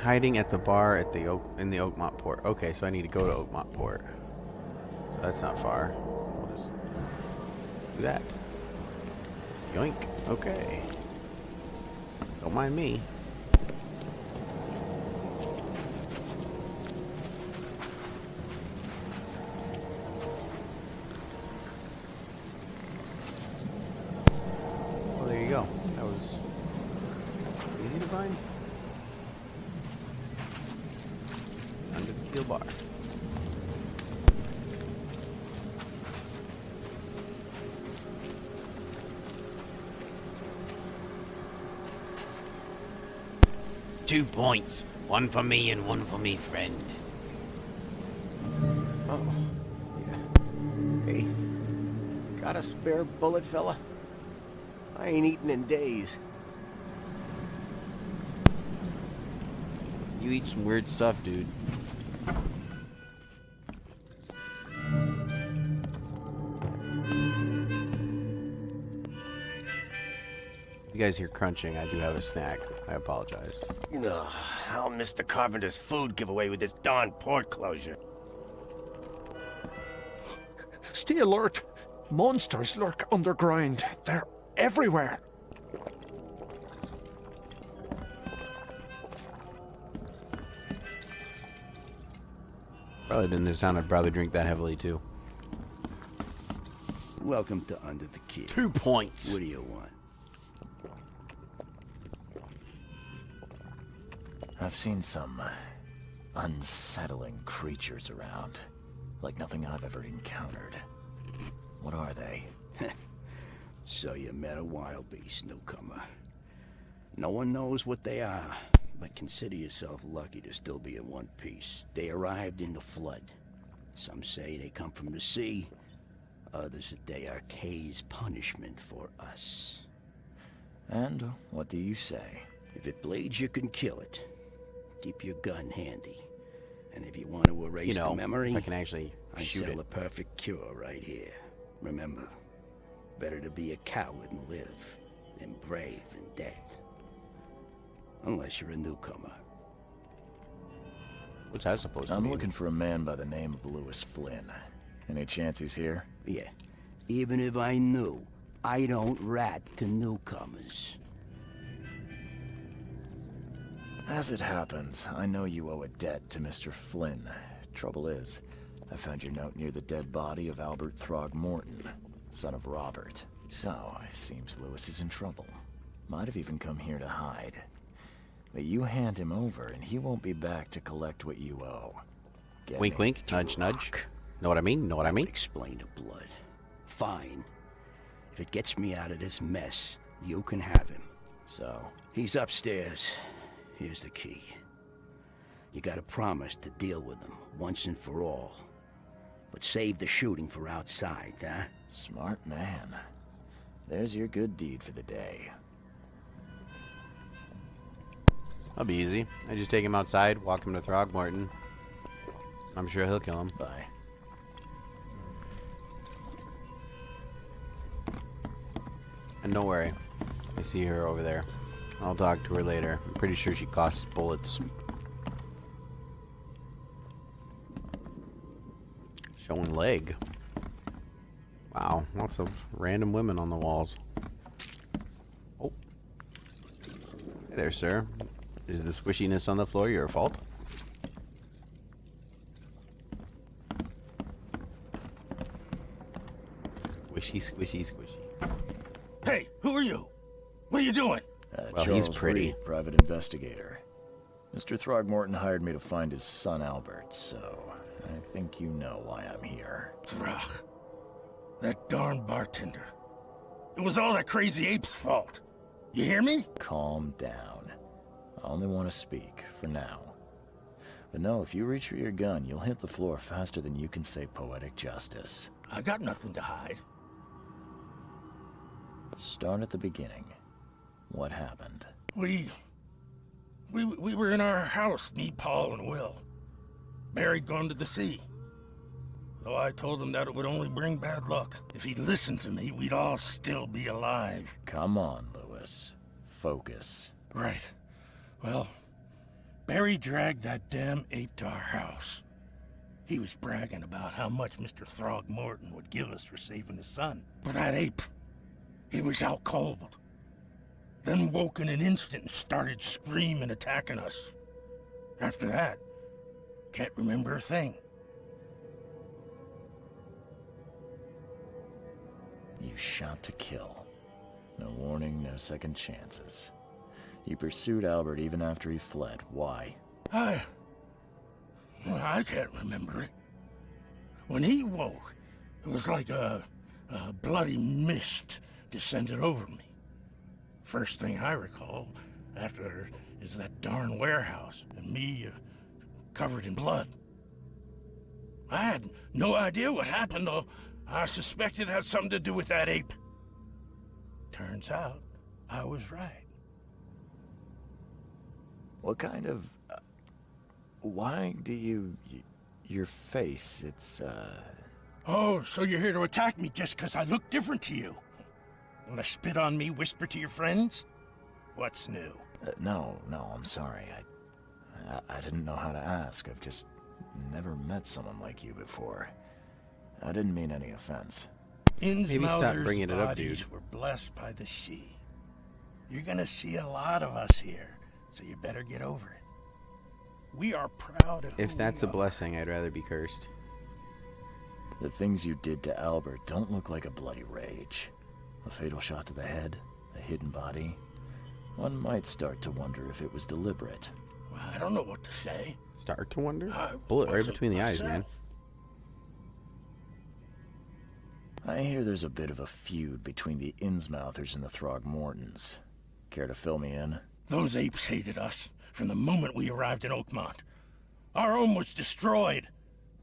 Hiding at the bar at the in the Oakmont Port. Okay, so I need to go to Oakmont Port. So that's not far. We'll just do that. Yoink. Okay. Don't mind me. Well, there you go. That was easy to find. Under the keel bar. Two points. One for me and one for me friend. Oh. Yeah. Hey. Got a spare bullet, fella? I ain't eaten in days. You eat some weird stuff, dude. You guys hear crunching, I do have a snack. I apologize. Ugh, I'll miss the carpenter's food giveaway with this darn port closure. Stay alert. Monsters lurk underground. They're everywhere. Probably didn't sound I'd probably drink that heavily too. Welcome to Under the Keel. 2 points. What do you want? I've seen some unsettling creatures around, like nothing I've ever encountered. What are they? So you met a wild beast, newcomer. No one knows what they are, but consider yourself lucky to still be in one piece. They arrived in the flood. Some say they come from the sea. Others that they are Kay's punishment for us. And what do you say? If it bleeds, you can kill it. Keep your gun handy. And if you want to erase the memory, if I can actually shoot sell it. a perfect cure right here. Remember, better to be a coward and live than brave and dead. Unless you're a newcomer. What's that supposed to mean? I'm looking for a man by the name of Lewis Flynn. Any chance he's here? Yeah. Even if I knew, I don't rat to newcomers. As it happens, I know you owe a debt to Mr. Flynn. Trouble is, I found your note near the dead body of Albert Throgmorton, son of Robert. So, it seems Lewis is in trouble. Might have even come here to hide. But you hand him over, and he won't be back to collect what you owe. Get Wink, me? wink, nudge, nudge. Know what I mean? Know what I mean? Explain to Blood. Fine. If it gets me out of this mess, you can have him. So? He's upstairs. Here's the key. You gotta promise to deal with him, once and for all. But save the shooting for outside, huh? Smart man. There's your good deed for the day. That'll be easy. I just take him outside, walk him to Throgmorton. I'm sure he'll kill him. Bye. And don't worry. I see her over there. I'll talk to her later. I'm pretty sure she costs bullets. Showing leg. Wow, lots of random women on the walls. Oh. Hey there, sir. Is the squishiness on the floor your fault? Squishy, squishy, squishy. Hey, who are you? What are you doing? Well, Charles he's pretty. Reed, private investigator. Mr. Throgmorton hired me to find his son Albert, so I think you know why I'm here. Throg. That darn bartender. It was all that crazy ape's fault. You hear me? Calm down. I only want to speak, for now. But no, if you reach for your gun, you'll hit the floor faster than you can say poetic justice. I got nothing to hide. Start at the beginning. What happened? We were in our house, me, Paul, and Will. Barry'd gone to the sea. Though I told him that it would only bring bad luck. If he'd listened to me, we'd all still be alive. Come on, Lewis. Focus. Right. Well, Barry dragged that damn ape to our house. He was bragging about how much Mr. Throgmorton would give us for saving his son. But that ape, he was out cold. Then woke in an instant and started screaming, attacking us. After that, can't remember a thing. You shot to kill. No warning, no second chances. You pursued Albert even after he fled. Why? I can't remember it. When he woke, it was like a bloody mist descended over me. First thing I recall after is that darn warehouse and me covered in blood. I had no idea what happened, though. I suspected it had something to do with that ape. Turns out, I was right. What kind of... why do you... your face, it's, Oh, so you're here to attack me just because I look different to you? Want to spit on me, whisper to your friends? What's new? no, I'm sorry. I didn't know how to ask. I've just never met someone like you before. I didn't mean any offense. Maybe stop bringing it up, dude. Were blessed by the sea. You're gonna see a lot of us here, so you better get over it. We are proud of If who that's we a are. blessing, I'd rather be cursed. The things you did to Albert don't look like a bloody rage. A fatal shot to the head, a hidden body. One might start to wonder if it was deliberate. Well, I don't know what to say. Start to wonder? I Bullet right wasn't between the eyes, myself. man. I hear there's a bit of a feud between the Innsmouthers and the Throgmortons. Care to fill me in? Those apes hated us from the moment we arrived in Oakmont. Our home was destroyed.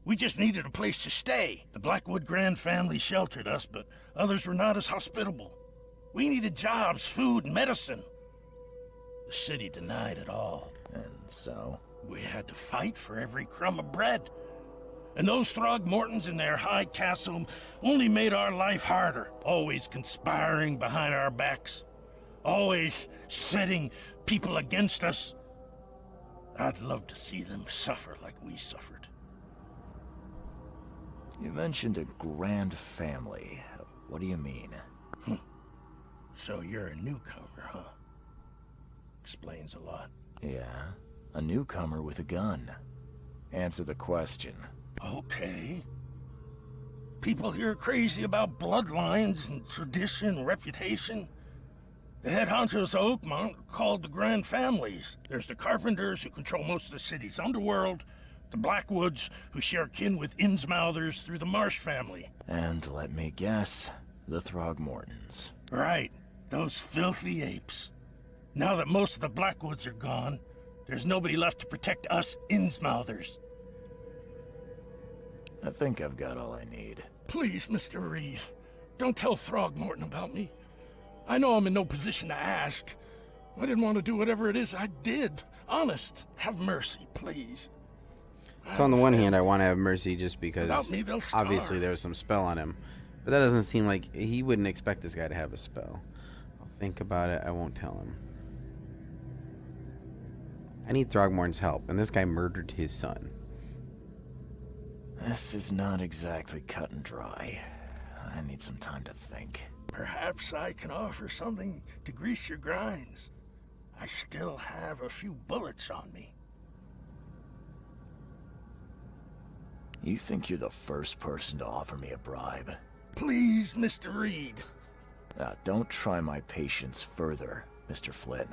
We just needed a place to stay. The Blackwood Grand family sheltered us, but others were not as hospitable. We needed jobs, food, and medicine. The city denied it all. And so? We had to fight for every crumb of bread. And those Throgmortons in their high castle only made our life harder, always conspiring behind our backs, always setting people against us. I'd love to see them suffer like we suffered. You mentioned a grand family. What do you mean? So you're a newcomer, huh? Explains a lot. Yeah, a newcomer with a gun. Answer the question. Okay. People here are crazy about bloodlines and tradition and reputation. The head honchos of Oakmont are called the Grand Families. There's the Carpenters, who control most of the city's underworld, the Blackwoods, who share kin with Innsmouthers through the Marsh family. And let me guess, the Throgmortons. Right, those filthy apes. Now that most of the Blackwoods are gone, there's nobody left to protect us Innsmouthers. I think I've got all I need. Please, Mr. Reed, don't tell Throgmorton about me. I know I'm in no position to ask. I didn't want to do whatever it is I did. Honest, have mercy, please. So on the one hand, I want to have mercy just because Without me, they'll starve. obviously there was some spell on him. But that doesn't seem like... He wouldn't expect this guy to have a spell. I'll think about it. I won't tell him. I need Throgmorton's help, and this guy murdered his son. This is not exactly cut and dry. I need some time to think. Perhaps I can offer something to grease your grinds. I still have a few bullets on me. You think you're the first person to offer me a bribe? Please, Mr. Reed. Now, don't try my patience further, Mr. Flynn.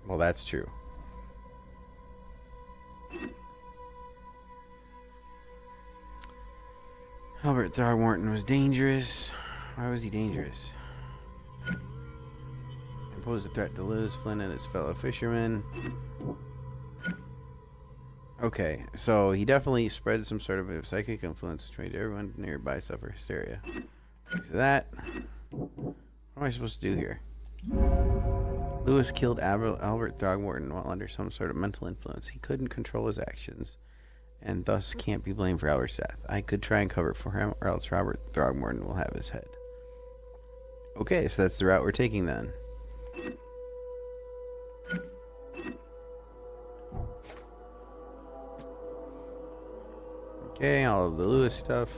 Well, that's true. Albert Throgmorton was dangerous. Why was he dangerous? Imposed a threat to Liz, Flynn, and his fellow fishermen. Okay, so he definitely spread some sort of a psychic influence to make everyone nearby suffer hysteria. So that... What am I supposed to do here? Lewis killed Albert Throgmorton while under some sort of mental influence. He couldn't control his actions, and thus can't be blamed for Albert's death. I could try and cover it for him, or else Robert Throgmorton will have his head. Okay, so that's the route we're taking then. Okay, all of the Lewis stuff.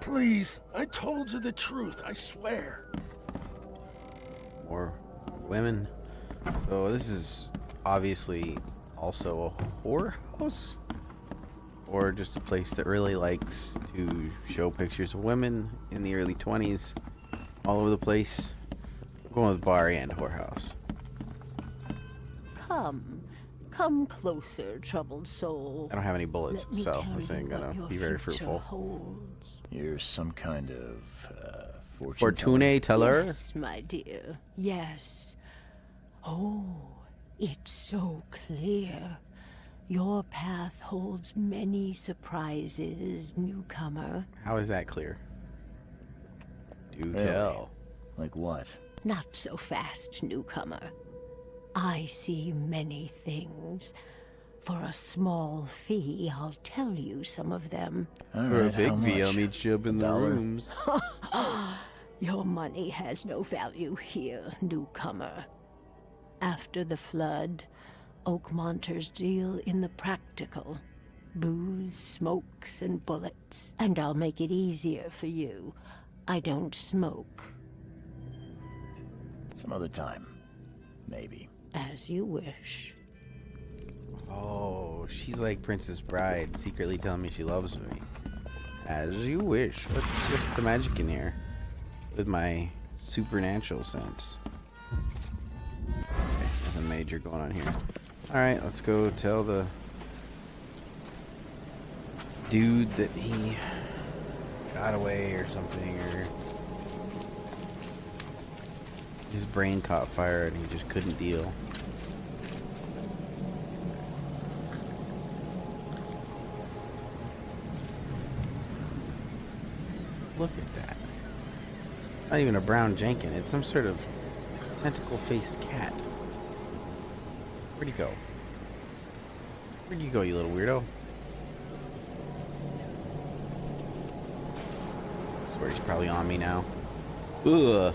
Please, I told you the truth, I swear. More women. So this is obviously also a whorehouse? Or just a place that really likes to show pictures of women in the early 20s all over the place. I'm going with bar and whorehouse. Come closer, troubled soul. I don't have any bullets, so this ain't gonna be very fruitful. Holds. You're some kind of, Fortune teller? Yes, my dear, yes. Oh, it's so clear. Your path holds many surprises, newcomer. How is that clear? Do Really? tell. Like what? Not so fast, newcomer. I see many things. For a small fee, I'll tell you some of them. For a big fee, I'll meet you up in the rooms. Your money has no value here, newcomer. After the flood, Oakmonters deal in the practical. Booze, smokes, and bullets. And I'll make it easier for you. I don't smoke. Some other time. Maybe. As you wish. Oh, she's like Princess Bride, secretly telling me she loves me. As you wish. Let's switch the magic in here. With my supernatural sense. Okay, nothing major going on here. Alright, let's go tell the dude that he got away or something, or His brain caught fire and he just couldn't deal. Look at that. Not even a brown Jenkin. It's some sort of tentacle-faced cat. Where'd he go? Where'd you go, you little weirdo? I swear he's probably on me now. Ugh.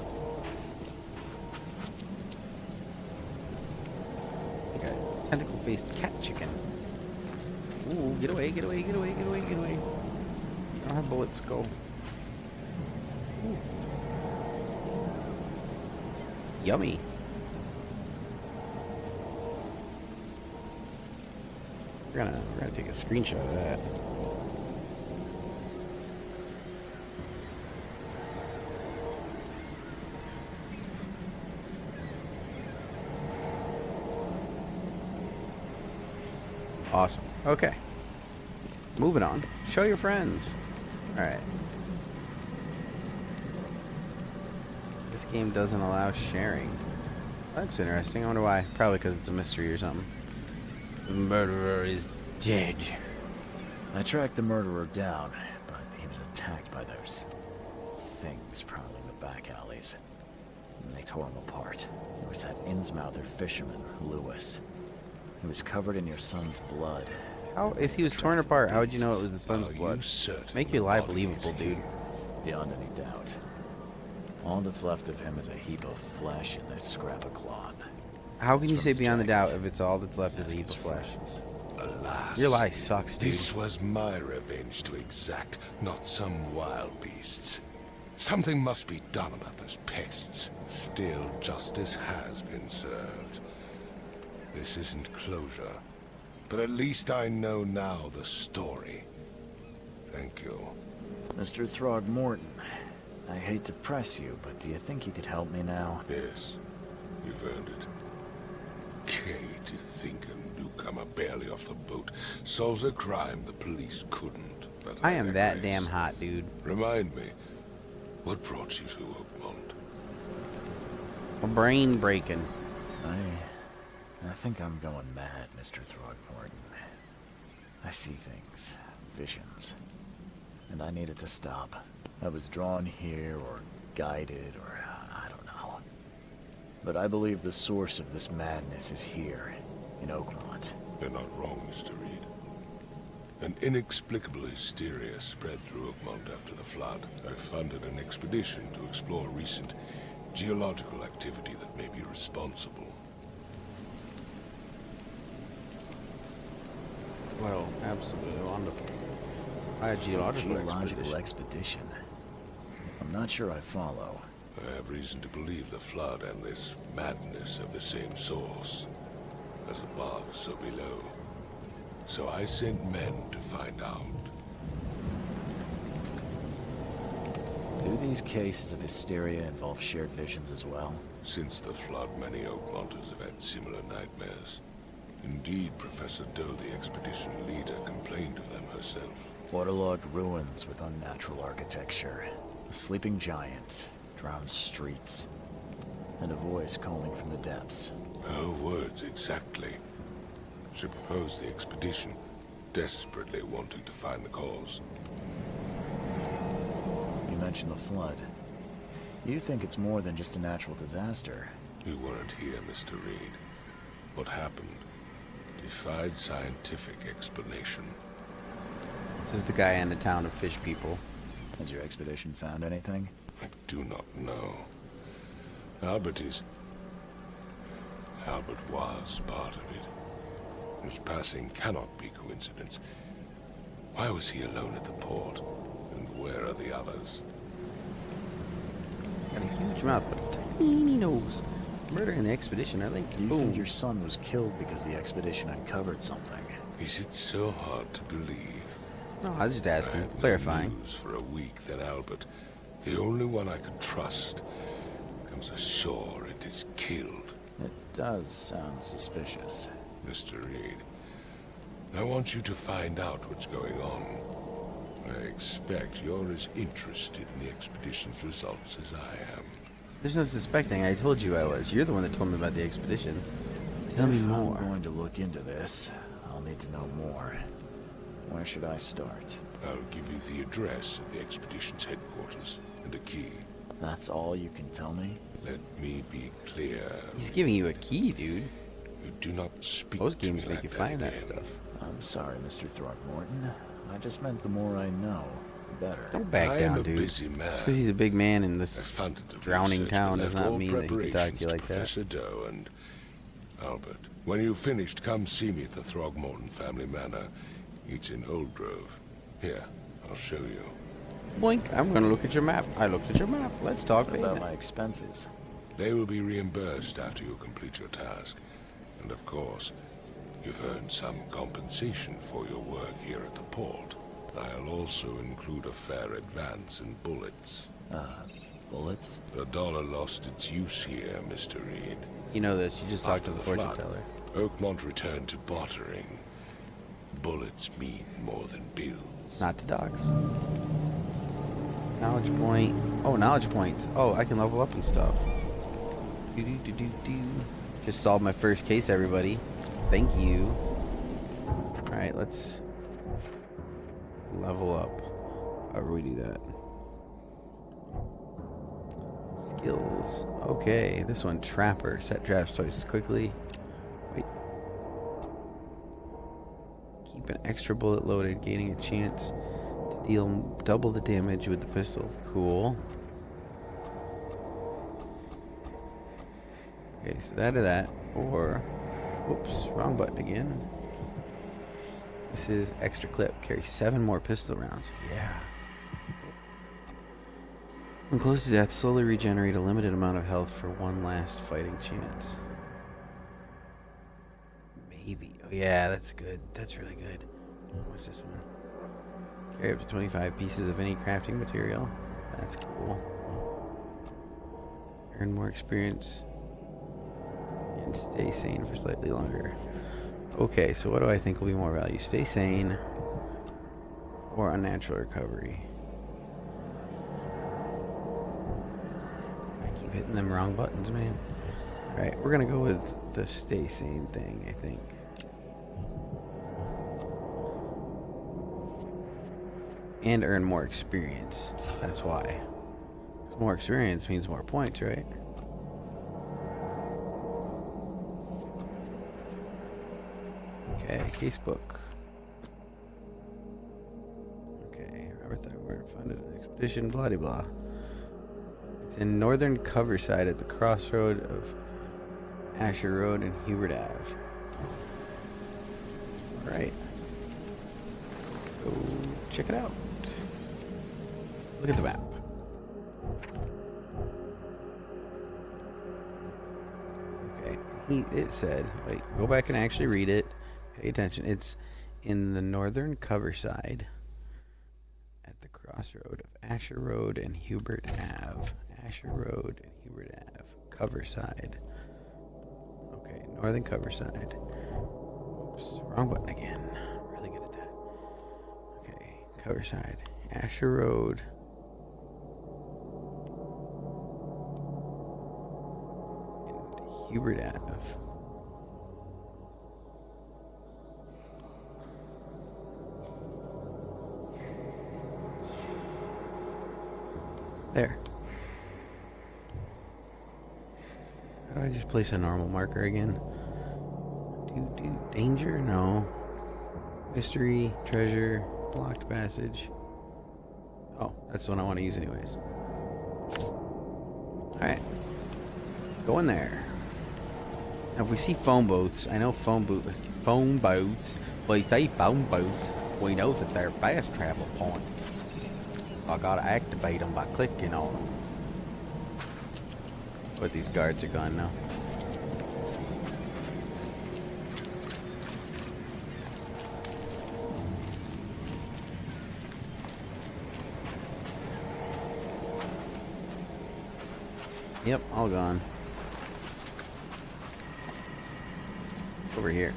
Like a tentacle-faced cat chicken. Ooh, get away, get away, get away, get away, get away. I don't have bullets, go. Ooh. Yummy. We're gonna take a screenshot of that. Awesome. Okay. Moving on. Show your friends. Alright. This game doesn't allow sharing. That's interesting. I wonder why. Probably because it's a mystery or something. The murderer is dead. I tracked the murderer down, but he was attacked by those things prowling the back alleys. And they tore him apart. It was that Innsmouther fisherman, Lewis. He was covered in your son's blood. How, if he was torn apart, how would you know it was the son's blood? Make your life believable, dude. Beyond any doubt. All that's left of him is a heap of flesh and this scrap of cloth. How can you say beyond the doubt if it's all that's left is a heap of flesh? Alas, your life sucks, dude. This was my revenge to exact, not some wild beasts. Something must be done about those pests. Still, justice has been served. This isn't closure, but at least I know now the story. Thank you. Mr. Throgmorton, I hate to press you, but do you think you could help me now? Yes, you've earned it. Kay, to think a newcomer barely off the boat solves a crime the police couldn't. But I am that damn hot, dude. Remind me, what brought you to Oakmont? A brain breaking. I think I'm going mad, Mr. Throgmorton. I see things, visions, and I needed to stop. I was drawn here, or guided, or I don't know. But I believe the source of this madness is here, in Oakmont. You're not wrong, Mr. Reed. An inexplicable hysteria spread through Oakmont after the flood. I funded an expedition to explore recent geological activity that may be responsible. Well, absolutely wonderful. A geological expedition. I'm not sure I follow. I have reason to believe the flood and this madness have the same source. As above, so below. So I sent men to find out. Do these cases of hysteria involve shared visions as well? Since the flood, many Oakmonters have had similar nightmares. Indeed, Professor Doe, the expedition leader, complained of them herself. Waterlogged ruins with unnatural architecture. A sleeping giant, drowned streets, and a voice calling from the depths. Her words exactly. She proposed the expedition, desperately wanting to find the cause. You mentioned the flood. You think it's more than just a natural disaster? You weren't here, Mr. Reed. What happened defied scientific explanation. This is the guy in the town of fish people. Has your expedition found anything? I do not know. Albert was part of it. His passing cannot be coincidence. Why was he alone at the port? And where are the others? Got a huge mouth, but a tiny nose. Murder in the expedition, I think. Do you think your son was killed because the expedition uncovered something? Is it so hard to believe? No, I was just asking, I had clarifying. No news for a week that Albert, the only one I could trust, comes ashore and is killed. It does sound suspicious. Mr. Reed, I want you to find out what's going on. I expect you're as interested in the expedition's results as I am. There's no suspecting. I told you I was. You're the one that told me about the expedition. Tell me more. I'm going to look into this. I'll need to know more. Where should I start? I'll give you the address of the expedition's headquarters and a key. That's all you can tell me? Let me be clear. He's giving you a key, dude. You do not speak Most to games me make like you that find again. that stuff. I'm sorry, Mr. Throckmorton. I just meant the more I know, the better. Don't back I down, am a dude. busy man. Just because he's a big man in I this found it to drowning research town and does left not all mean that he can talk to preparations you like that. Professor Doe and Albert. When you've finished, come see me at the Throgmorton family manor. It's in Old Grove. Here, I'll show you. Boink, I'm gonna look at your map. I looked at your map. Let's talk What about payment. my expenses? They will be reimbursed after you complete your task. And of course, you've earned some compensation for your work here at the port. I'll also include a fair advance in bullets. Bullets? The dollar lost its use here, Mr. Reed. You know this. You just talked to After the fortune flood, teller. Oakmont returned to bartering. Bullets mean more than bills. Not to dogs. Knowledge point. Oh, knowledge points. Oh, I can level up and stuff. Do. Just solved my first case, everybody. Thank you. Alright, let's level up. However we do that. Skills. Okay, this one, Trapper. Set traps twice quickly. Wait. Keep an extra bullet loaded, gaining a chance to deal double the damage with the pistol. Cool. Okay, so that or that. Or, whoops, wrong button again. This is extra clip. Carry 7 more pistol rounds. Yeah. When close to death, slowly regenerate a limited amount of health for one last fighting chance. Maybe. Oh yeah, that's good. That's really good. What's this one? Carry up to 25 pieces of any crafting material. That's cool. Earn more experience. And stay sane for slightly longer. Okay, so what do I think will be more value? Stay sane or unnatural recovery? I keep hitting them wrong buttons, man. Alright, we're gonna go with the stay sane thing, I think. And earn more experience. That's why. More experience means more points, right? Okay, casebook. Okay, Robert Thywer funded an expedition, blah de blah. It's in northern Coverside at the crossroad of Asher Road and Hubert Ave. Alright. Go check it out. Look at the map. Okay, it said, wait, go back and actually read it. Pay attention. It's in the northern Coverside at the crossroad of Asher Road and Hubert Ave. Asher Road and Hubert Ave. Coverside. Okay, northern Coverside. Oops, wrong button again. Really good at that. Okay, Coverside. Asher Road. And Hubert Ave. There. How do I just place a normal marker again? Danger? No. Mystery, treasure, blocked passage. Oh, that's the one I want to use anyways. Alright. Go in there. Now if we see phone booths, I know phone booths, we say phone booths, we know that they're fast travel points. I gotta activate them by clicking on them. But these guards are gone now. Yep, all gone. Over here.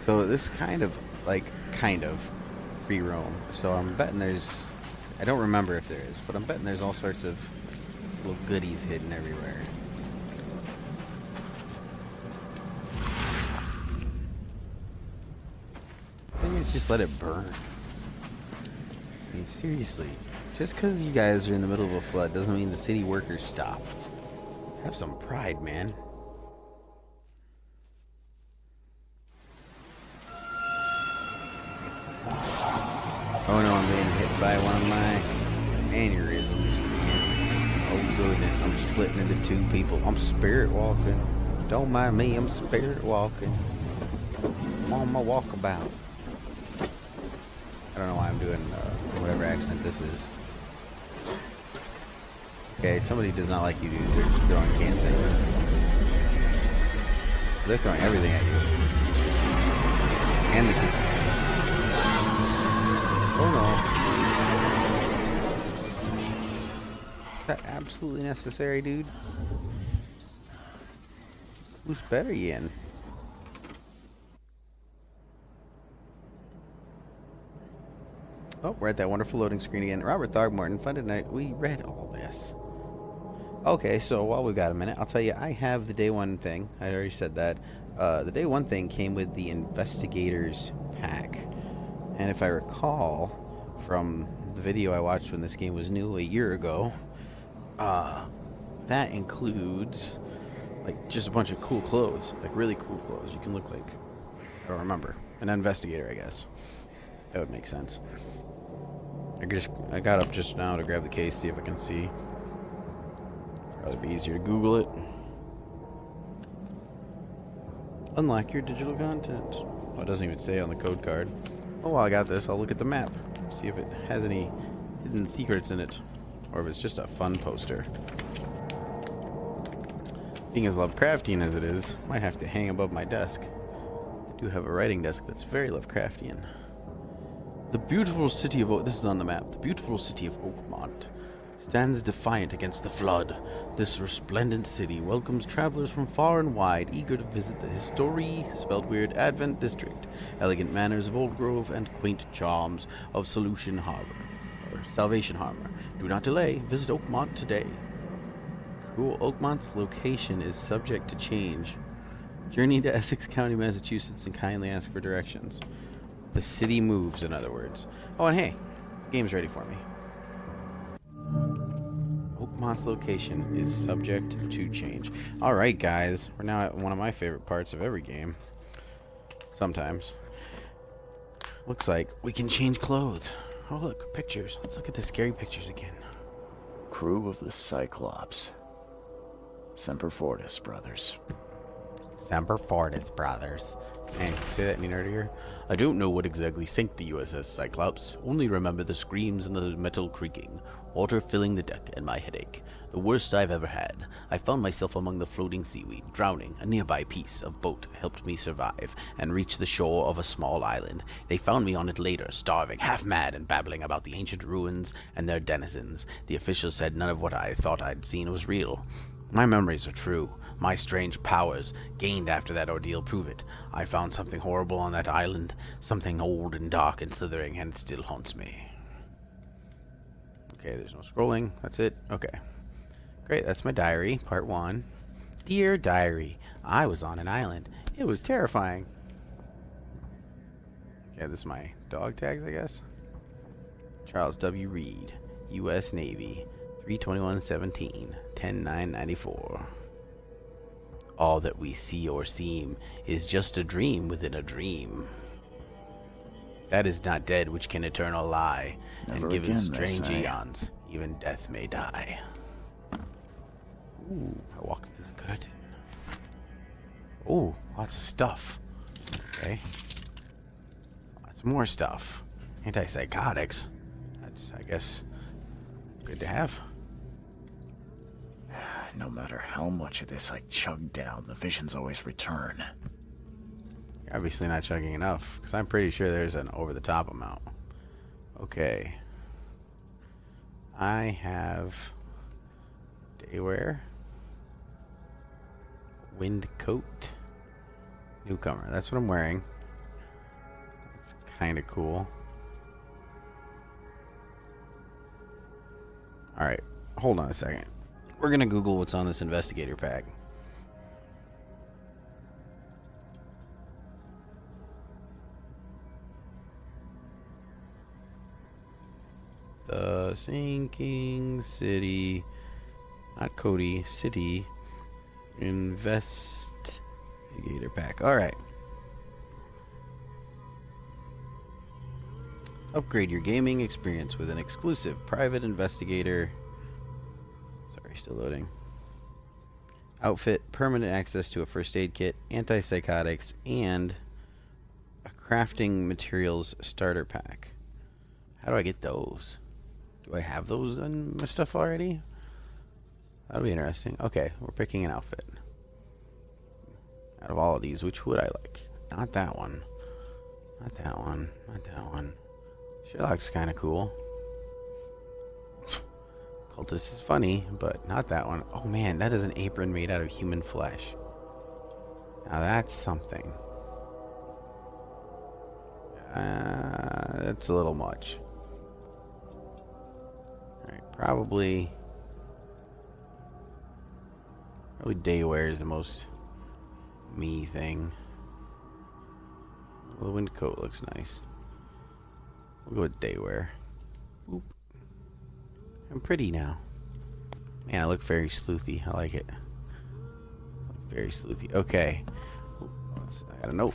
So this is kind of free roam. So I'm betting there's, I don't remember if there is, but I'm betting there's all sorts of Little goodies hidden everywhere. Please just let it burn. I mean, seriously. Just because you guys are in the middle of a flood doesn't mean the city workers stop. Have some pride, man. Oh no, I'm getting hit by one of my aneurysms. Oh goodness, I'm splitting into two people. I'm spirit walking. Don't mind me, I'm spirit walking. I'm on my walkabout. I don't know why I'm doing whatever accent this is. Okay, somebody does not like you dudes. They're just throwing cans at you. They're throwing everything at you. And the cans. Oh no. Is that absolutely necessary, dude? Whose bed are you in? Oh, we're at that wonderful loading screen again. Robert Throgmorton, fun tonight. We read all this. Okay, so while we've got a minute, I'll tell you, I have the day one thing. I already said that. The day one thing came with the investigator's pack. And if I recall from the video I watched when this game was new a year ago, that includes like just a bunch of cool clothes, like really cool clothes. You can look like, I don't remember, an investigator, I guess. That would make sense. I got up just now to grab the case, see if I can see. Probably be easier to Google it. Unlock your digital content. Oh, it doesn't even say on the code card. Oh, while I got this, I'll look at the map. See if it has any hidden secrets in it. Or if it's just a fun poster. Being as Lovecraftian as it is, might have to hang above my desk. I do have a writing desk that's very Lovecraftian. The beautiful city of this is on the map. The beautiful city of Oakmont stands defiant against the flood. This resplendent city welcomes travelers from far and wide, eager to visit the spelled weird, Advent District, elegant manners of Old Grove, and quaint charms of Salvation Harbor. Do not delay. Visit Oakmont today. Cool. Oakmont's location is subject to change. Journey to Essex County, Massachusetts, and kindly ask for directions. The city moves, in other words. Oh, and hey, the game's ready for me. Oakmont's location is subject to change. Alright, guys. We're now at one of my favorite parts of every game. Sometimes. Looks like we can change clothes. Oh, look, pictures. Let's look at the scary pictures again. Crew of the Cyclops. Semper Fortis, brothers. Semper Fortis, brothers. Hey, say that any nerdier? I don't know what exactly sank the USS Cyclops. Only remember the screams and the metal creaking, water filling the deck, and my headache. The worst I've ever had. I found myself among the floating seaweed, drowning. A nearby piece of boat helped me survive and reach the shore of a small island. They found me on it later, starving, half mad, and babbling about the ancient ruins and their denizens. The officials said none of what I thought I'd seen was real. My memories are true. My strange powers, gained after that ordeal, prove it. I found something horrible on that island, something old and dark and slithering, and it still haunts me. Okay, there's no scrolling. That's it. Okay. Great, that's my diary, part 1. Dear Diary, I was on an island. It was terrifying. Okay, this is my dog tags, I guess. Charles W. Reed, U.S. Navy, 3/21/17, 10/9/94. All that we see or seem is just a dream within a dream. That is not dead which can eternal lie, Never and given again, strange they say. eons, even death may die. Ooh, I walked through the curtain. Ooh, lots of stuff. Okay. Lots more stuff. Antipsychotics. That's, I guess, good to have. No matter how much of this I chug down, the visions always return. You're obviously not chugging enough, because I'm pretty sure there's an over-the-top amount. Okay. I have daywear, wind coat, newcomer. That's what I'm wearing. It's kind of cool. Alright, hold on a second. We're gonna Google what's on this investigator pack. The sinking city, not Cody, city investigator pack. All right. Upgrade your gaming experience with an exclusive private investigator. Sorry, still loading. Outfit, permanent access to a first aid kit, antipsychotics, and a crafting materials starter pack. How do I get those? Do I have those in my stuff already? That'll be interesting. Okay, we're picking an outfit. Out of all of these, which would I like? Not that one. Not that one. Not that one. Sherlock's kind of cool. Cultist is funny, but not that one. Oh man, that is an apron made out of human flesh. Now that's something. That's a little much. Alright, probably day wear is the most me thing. Well, the wind coat looks nice. We'll go with day wear. Oop. I'm pretty now. Man, I look very sleuthy. I like it. Very sleuthy. Okay. I got a note.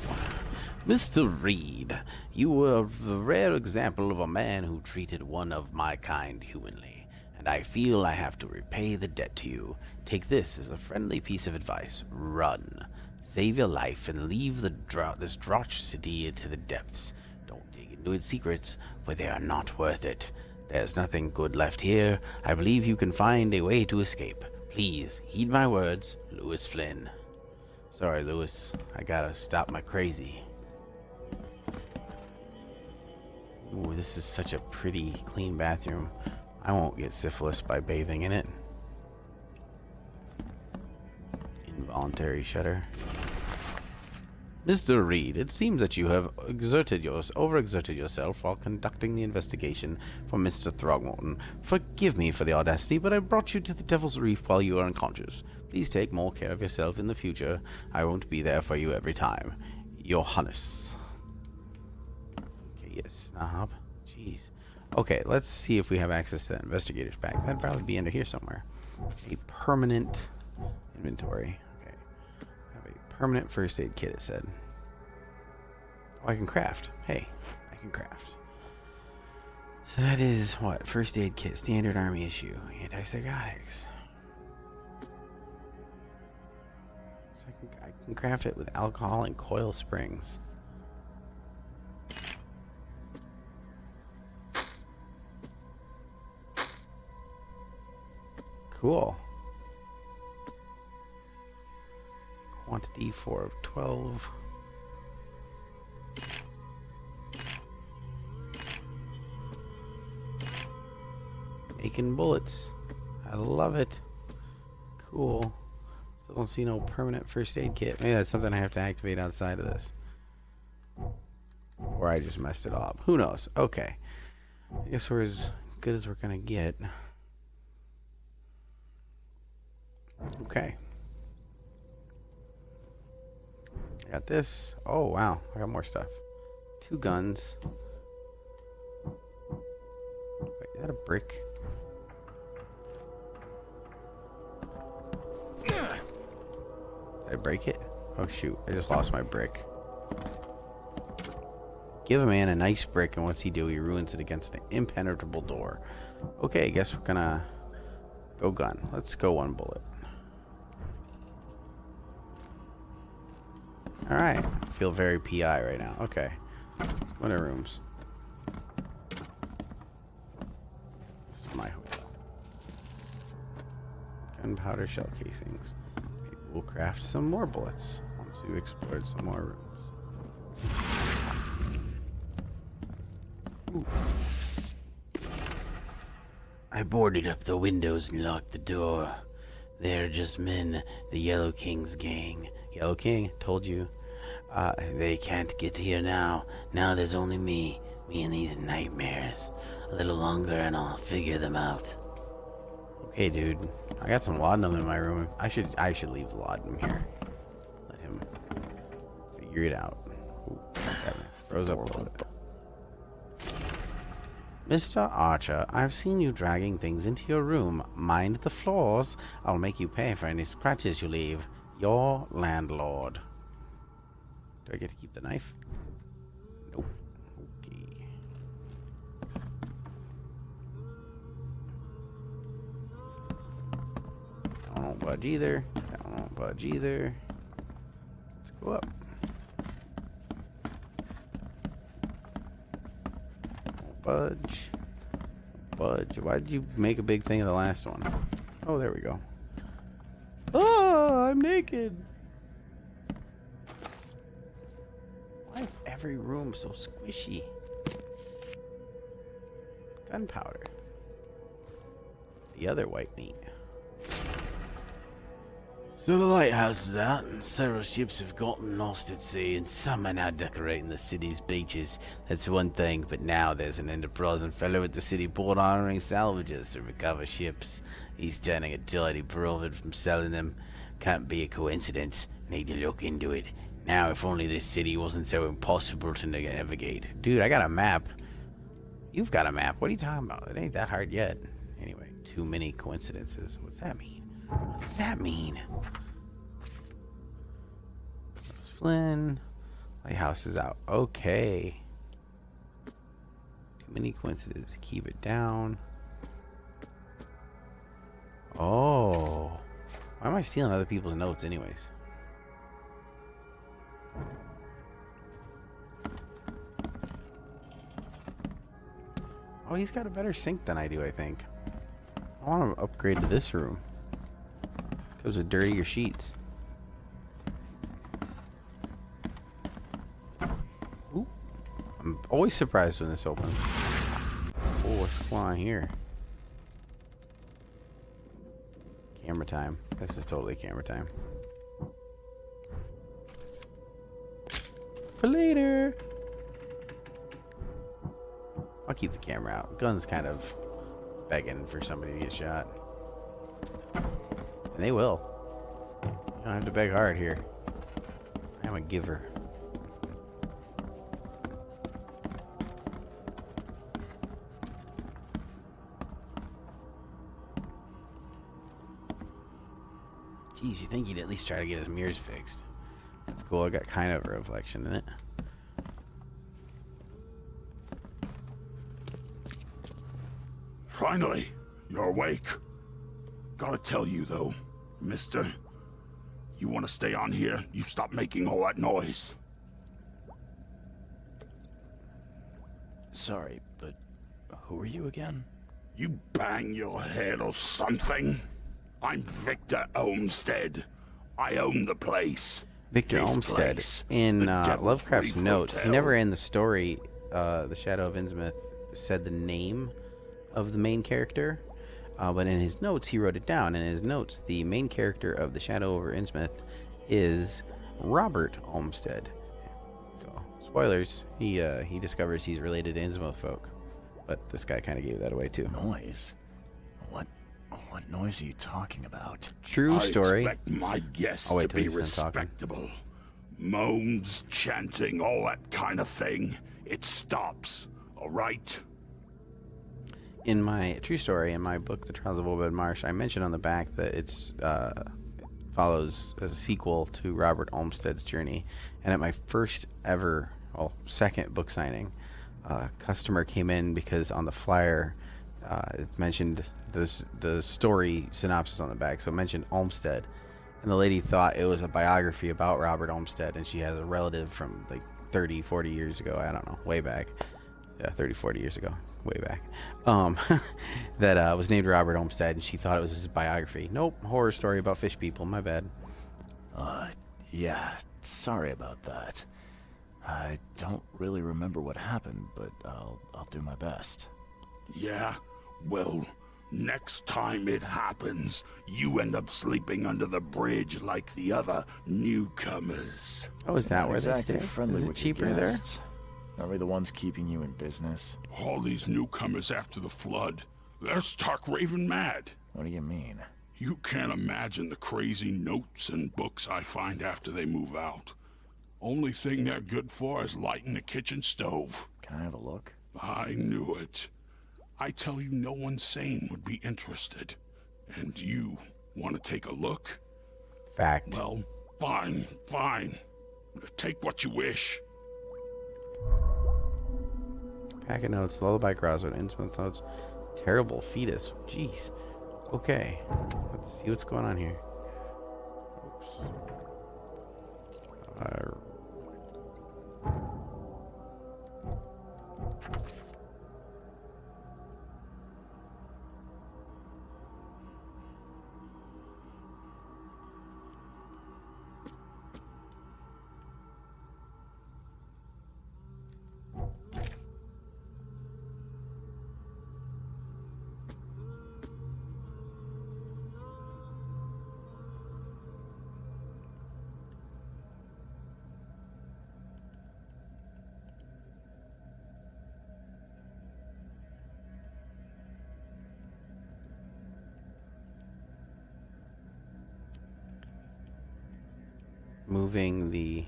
Mr. Reed, you were the rare example of a man who treated one of my kind humanly, and I feel I have to repay the debt to you. Take this as a friendly piece of advice. Run. Save your life and leave this Drotch city to the depths. Don't dig into its secrets, for they are not worth it. There's nothing good left here. I believe you can find a way to escape. Please, heed my words, Lewis Flynn. Sorry, Lewis. I gotta stop my crazy. Ooh, this is such a pretty, clean bathroom. I won't get syphilis by bathing in it. Involuntary shudder. Mr. Reed, it seems that you have overexerted yourself while conducting the investigation for Mr. Throgmorton. Forgive me for the audacity, but I brought you to the Devil's Reef while you were unconscious. Please take more care of yourself in the future. I won't be there for you every time. Johannes. Okay, yes, Nahab. Jeez. Okay, let's see if we have access to that investigator's pack. That'd probably be under here somewhere. A permanent inventory. Permanent first aid kit, it said. Oh, I can craft. Hey, I can craft. So that is what? First aid kit, standard army issue, antipsychotics. So I can craft it with alcohol and coil springs. Cool. Quantity 4 of 12. Making bullets. I love it. Cool. Still don't see no permanent first aid kit. Maybe that's something I have to activate outside of this. Or I just messed it up. Who knows? Okay. I guess we're as good as we're gonna get. Okay. Got this. Oh, wow. I got more stuff. 2 guns. Wait, is that a brick? Did I break it? Oh, shoot. I just lost my brick. Give a man a nice brick, and what's he do? He ruins it against an impenetrable door. Okay, I guess we're gonna go gun. Let's go 1 bullet. Alright, I feel very PI right now. Okay, let's go into rooms. This is my hotel. Gunpowder shell casings. Maybe we'll craft some more bullets once we've explored some more rooms. Ooh. I boarded up the windows and locked the door. They're just men, the Yellow King's gang. Yellow King, told you. They can't get here now. Now there's only me and these nightmares. A little longer and I'll figure them out. Okay, dude. I got some laudanum in my room. I should leave the laudanum here. Let him figure it out. Ooh, froze up a little bit. Mr. Archer, I've seen you dragging things into your room. Mind the floors. I'll make you pay for any scratches you leave. Your landlord. Do I get to keep the knife? Nope. Okay. I don't budge either. I don't budge either. Let's go up. Budge. Budge. Why did you make a big thing of the last one? Oh, there we go. Oh, I'm naked. Why is every room so squishy? Gunpowder. The other white meat. So the lighthouse is out, and several ships have gotten lost at sea, and some are now decorating the city's beaches. That's one thing, but now there's an enterprising fellow at the city port honoring salvages to recover ships. He's turning a tidy profit from selling them. Can't be a coincidence. Need to look into it. Now, if only this city wasn't so impossible to navigate. Dude, I got a map. You've got a map. What are you talking about? It ain't that hard yet. Anyway, too many coincidences. What's that mean? What does that mean? Flynn. Lighthouse is out. Okay. Too many coincidences. Keep it down. Oh. Why am I stealing other people's notes anyways? Oh, he's got a better sink than I do, I think. I want to upgrade to this room. Goes with dirtier sheets. Ooh. I'm always surprised when this opens. Oh, what's going on here? Camera time. This is totally camera time. For later. I'll keep the camera out. Gun's kind of begging for somebody to get shot. And they will. You don't have to beg hard here. I'm a giver. Geez, you think he'd at least try to get his mirrors fixed. That's cool. I got kind of a reflection in it. Finally, you're awake. Gotta tell you, though, mister, you want to stay on here, you stop making all that noise. Sorry, but who are you again? You bang your head or something? I'm Victor Olmsted. I own the place. Victor Olmsted. In Lovecraft's notes, he never in the story, The Shadow of Innsmouth, said the name of the main character. But in his notes, he wrote it down. In his notes, the main character of The Shadow over Innsmouth is Robert Olmsted. So, spoilers, he discovers he's related to Innsmouth folk. But this guy kind of gave that away too. Noise? What noise are you talking about? True story. I expect my guests to be respectable. Moans, chanting, all that kind of thing. It stops, all right? In my true story, in my book, The Trials of Obed Marsh, I mentioned on the back that it's follows as a sequel to Robert Olmsted's journey. And at my first ever, second book signing, a customer came in because on the flyer it mentioned the story synopsis on the back, so it mentioned Olmsted, and the lady thought it was a biography about Robert Olmsted, and she has a relative from like 30, 40 years ago, I don't know, way back, 30, 40 years ago, way back, that was named Robert Olmsted, and she thought it was his biography. Nope, horror story about fish people, my bad. Yeah, sorry about that. I don't really remember what happened, but I'll do my best. Yeah? Well, next time it happens, you end up sleeping under the bridge like the other newcomers. Oh, is that where they exactly stay? friendly Is it with cheaper your there? guests. Are we the ones keeping you in business? All these newcomers after the flood, they're stark raving mad. What do you mean? You can't imagine the crazy notes and books I find after they move out. Only thing they're good for is lighting the kitchen stove. Can I have a look? I knew it. I tell you, no one sane would be interested. And you want to take a look? Fact. Well, fine, fine. Take what you wish. Packet notes, lullaby crossword, instrument notes, terrible fetus. Jeez. Okay. Let's see what's going on here. Oops. Moving the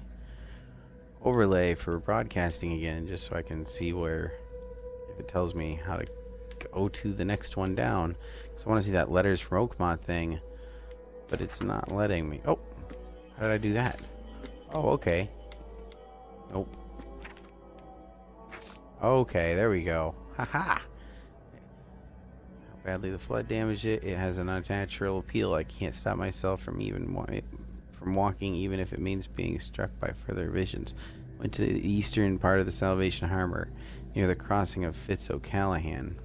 overlay for broadcasting again, just so I can see where, if it tells me how to go to the next one down. Because I want to see that letters from Oakmont thing, but it's not letting me. Oh, how did I do that? Oh, okay. Nope. Okay, there we go. Haha. How badly the flood damaged it. It has an unnatural appeal. I can't stop myself from walking, even if it means being struck by further visions. Went to the eastern part of the Salvation Harbor, near the crossing of Fitz O'Callahan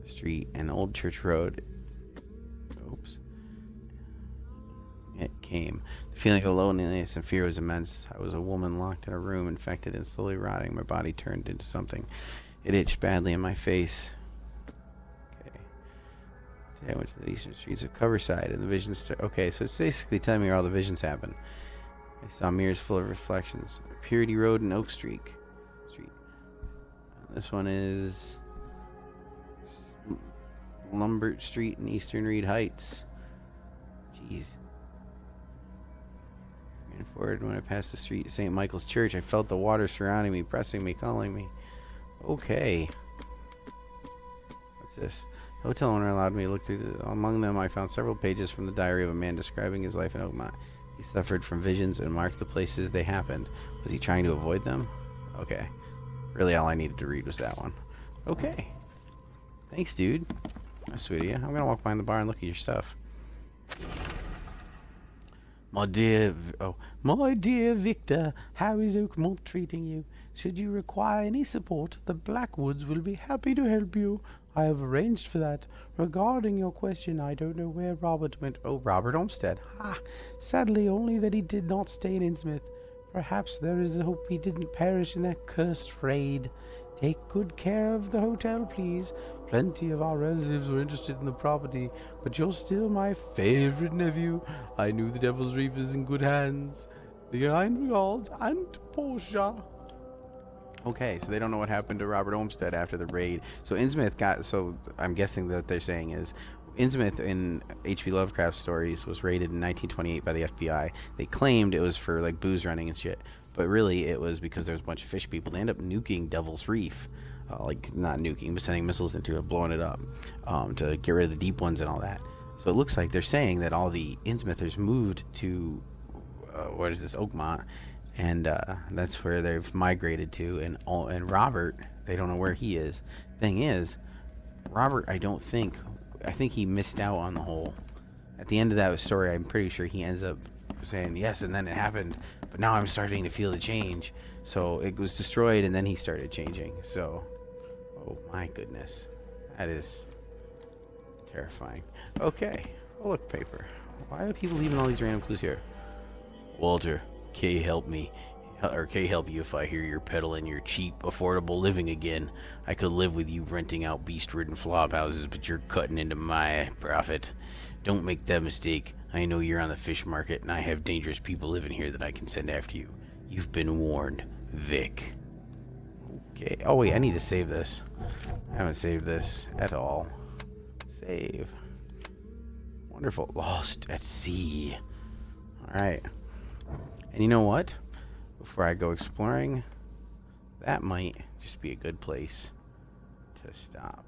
Street and Old Church Road. Oops. It came. The feeling of loneliness and fear was immense. I was a woman locked in a room, infected and slowly rotting. My body turned into something. It itched badly in my face. I went to the eastern streets of Coverside, and the visions okay, so it's basically telling me where all the visions happen. I saw mirrors full of reflections. Purity Road and Oak Street. This one is Lumbert Street and Eastern Reed Heights. Jeez. Ran forward when I passed the street to St. Michael's Church. I felt the water surrounding me, pressing me, calling me. Okay. What's this? The hotel owner allowed me to look through among them. I found several pages from the diary of a man describing his life in Oakmont. He suffered from visions and marked the places they happened. Was he trying to avoid them? Okay. Really, all I needed to read was that one. Okay. Thanks, dude. That's sweet of you. I'm gonna walk behind the bar and look at your stuff. My dear Victor, how is Oakmont treating you? Should you require any support, the Blackwoods will be happy to help you. I have arranged for that. Regarding your question, I don't know where Robert went. Oh, Robert Olmsted. Ha! Sadly, only that he did not stay in Innsmouth. Perhaps there is a hope he didn't perish in that cursed raid. Take good care of the hotel, please. Plenty of our relatives were interested in the property, but you're still my favorite nephew. I knew the Devil's Reef is in good hands. The kind regards, Aunt Portia. Okay, so they don't know what happened to Robert Olmsted after the raid. So Innsmouth so I'm guessing that they're saying is, Innsmouth in H.P. Lovecraft stories was raided in 1928 by the FBI. They claimed it was for like booze running and shit, but really it was because there was a bunch of fish people. They ended up nuking Devil's Reef. Like, not nuking, but sending missiles into it, blowing it up, to get rid of the deep ones and all that. So it looks like they're saying that all the Innsmouthers moved to, what is this, Oakmont, and that's where they've migrated to. And Robert, they don't know where he is. Thing is, Robert, I think he missed out on the whole. At the end of that story, I'm pretty sure he ends up saying yes, and then it happened, but now I'm starting to feel the change. So it was destroyed, and then he started changing. So, oh my goodness, that is terrifying. Okay, oh, look, paper. Why are people leaving all these random clues here? Walter, Kay, help me. Or Kay, help you if I hear you're peddling your cheap, affordable living again. I could live with you renting out beast-ridden flop houses, but you're cutting into my profit. Don't make that mistake. I know you're on the fish market, and I have dangerous people living here that I can send after you. You've been warned, Vic. Okay. Oh, wait, I need to save this. I haven't saved this at all. Save. Wonderful. Lost at sea. Alright. And you know what? Before I go exploring, that might just be a good place to stop.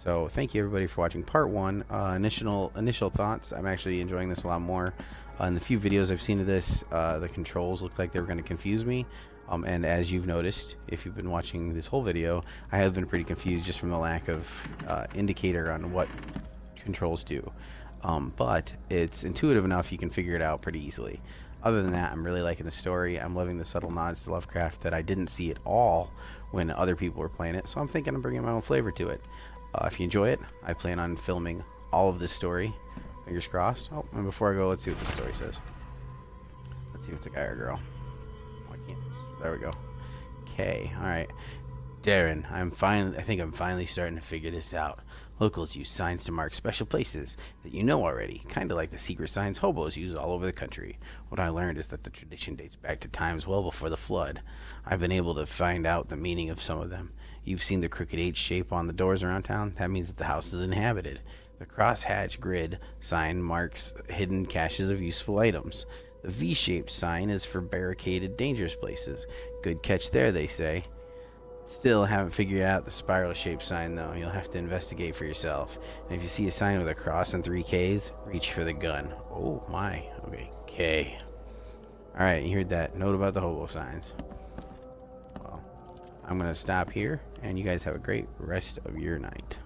So thank you everybody for watching part 1. Initial thoughts. I'm actually enjoying this a lot more. In the few videos I've seen of this, the controls looked like they were going to confuse me. And as you've noticed, if you've been watching this whole video, I have been pretty confused just from the lack of indicator on what controls do. But it's intuitive enough you can figure it out pretty easily. Other than that, I'm really liking the story. I'm loving the subtle nods to Lovecraft that I didn't see at all when other people were playing it, so I'm thinking I'm bringing my own flavor to it. If you enjoy it, I plan on filming all of this story. Fingers crossed. Oh, and before I go, let's see what the story says. Let's see if it's a guy or a girl. Oh, I can't. There we go. Okay, alright. Darren, I think I'm finally starting to figure this out. Locals use signs to mark special places that you know already, kind of like the secret signs hobos use all over the country. What I learned is that the tradition dates back to times well before the flood. I've been able to find out the meaning of some of them. You've seen the crooked H shape on the doors around town? That means that the house is inhabited. The crosshatch grid sign marks hidden caches of useful items. The V-shaped sign is for barricaded, dangerous places. Good catch there, they say. Still haven't figured out the spiral-shaped sign, though. You'll have to investigate for yourself. And if you see a sign with a cross and 3 Ks, reach for the gun. Oh, my. Okay, K. Alright, you heard that. Note about the hobo signs. Well, I'm going to stop here, and you guys have a great rest of your night.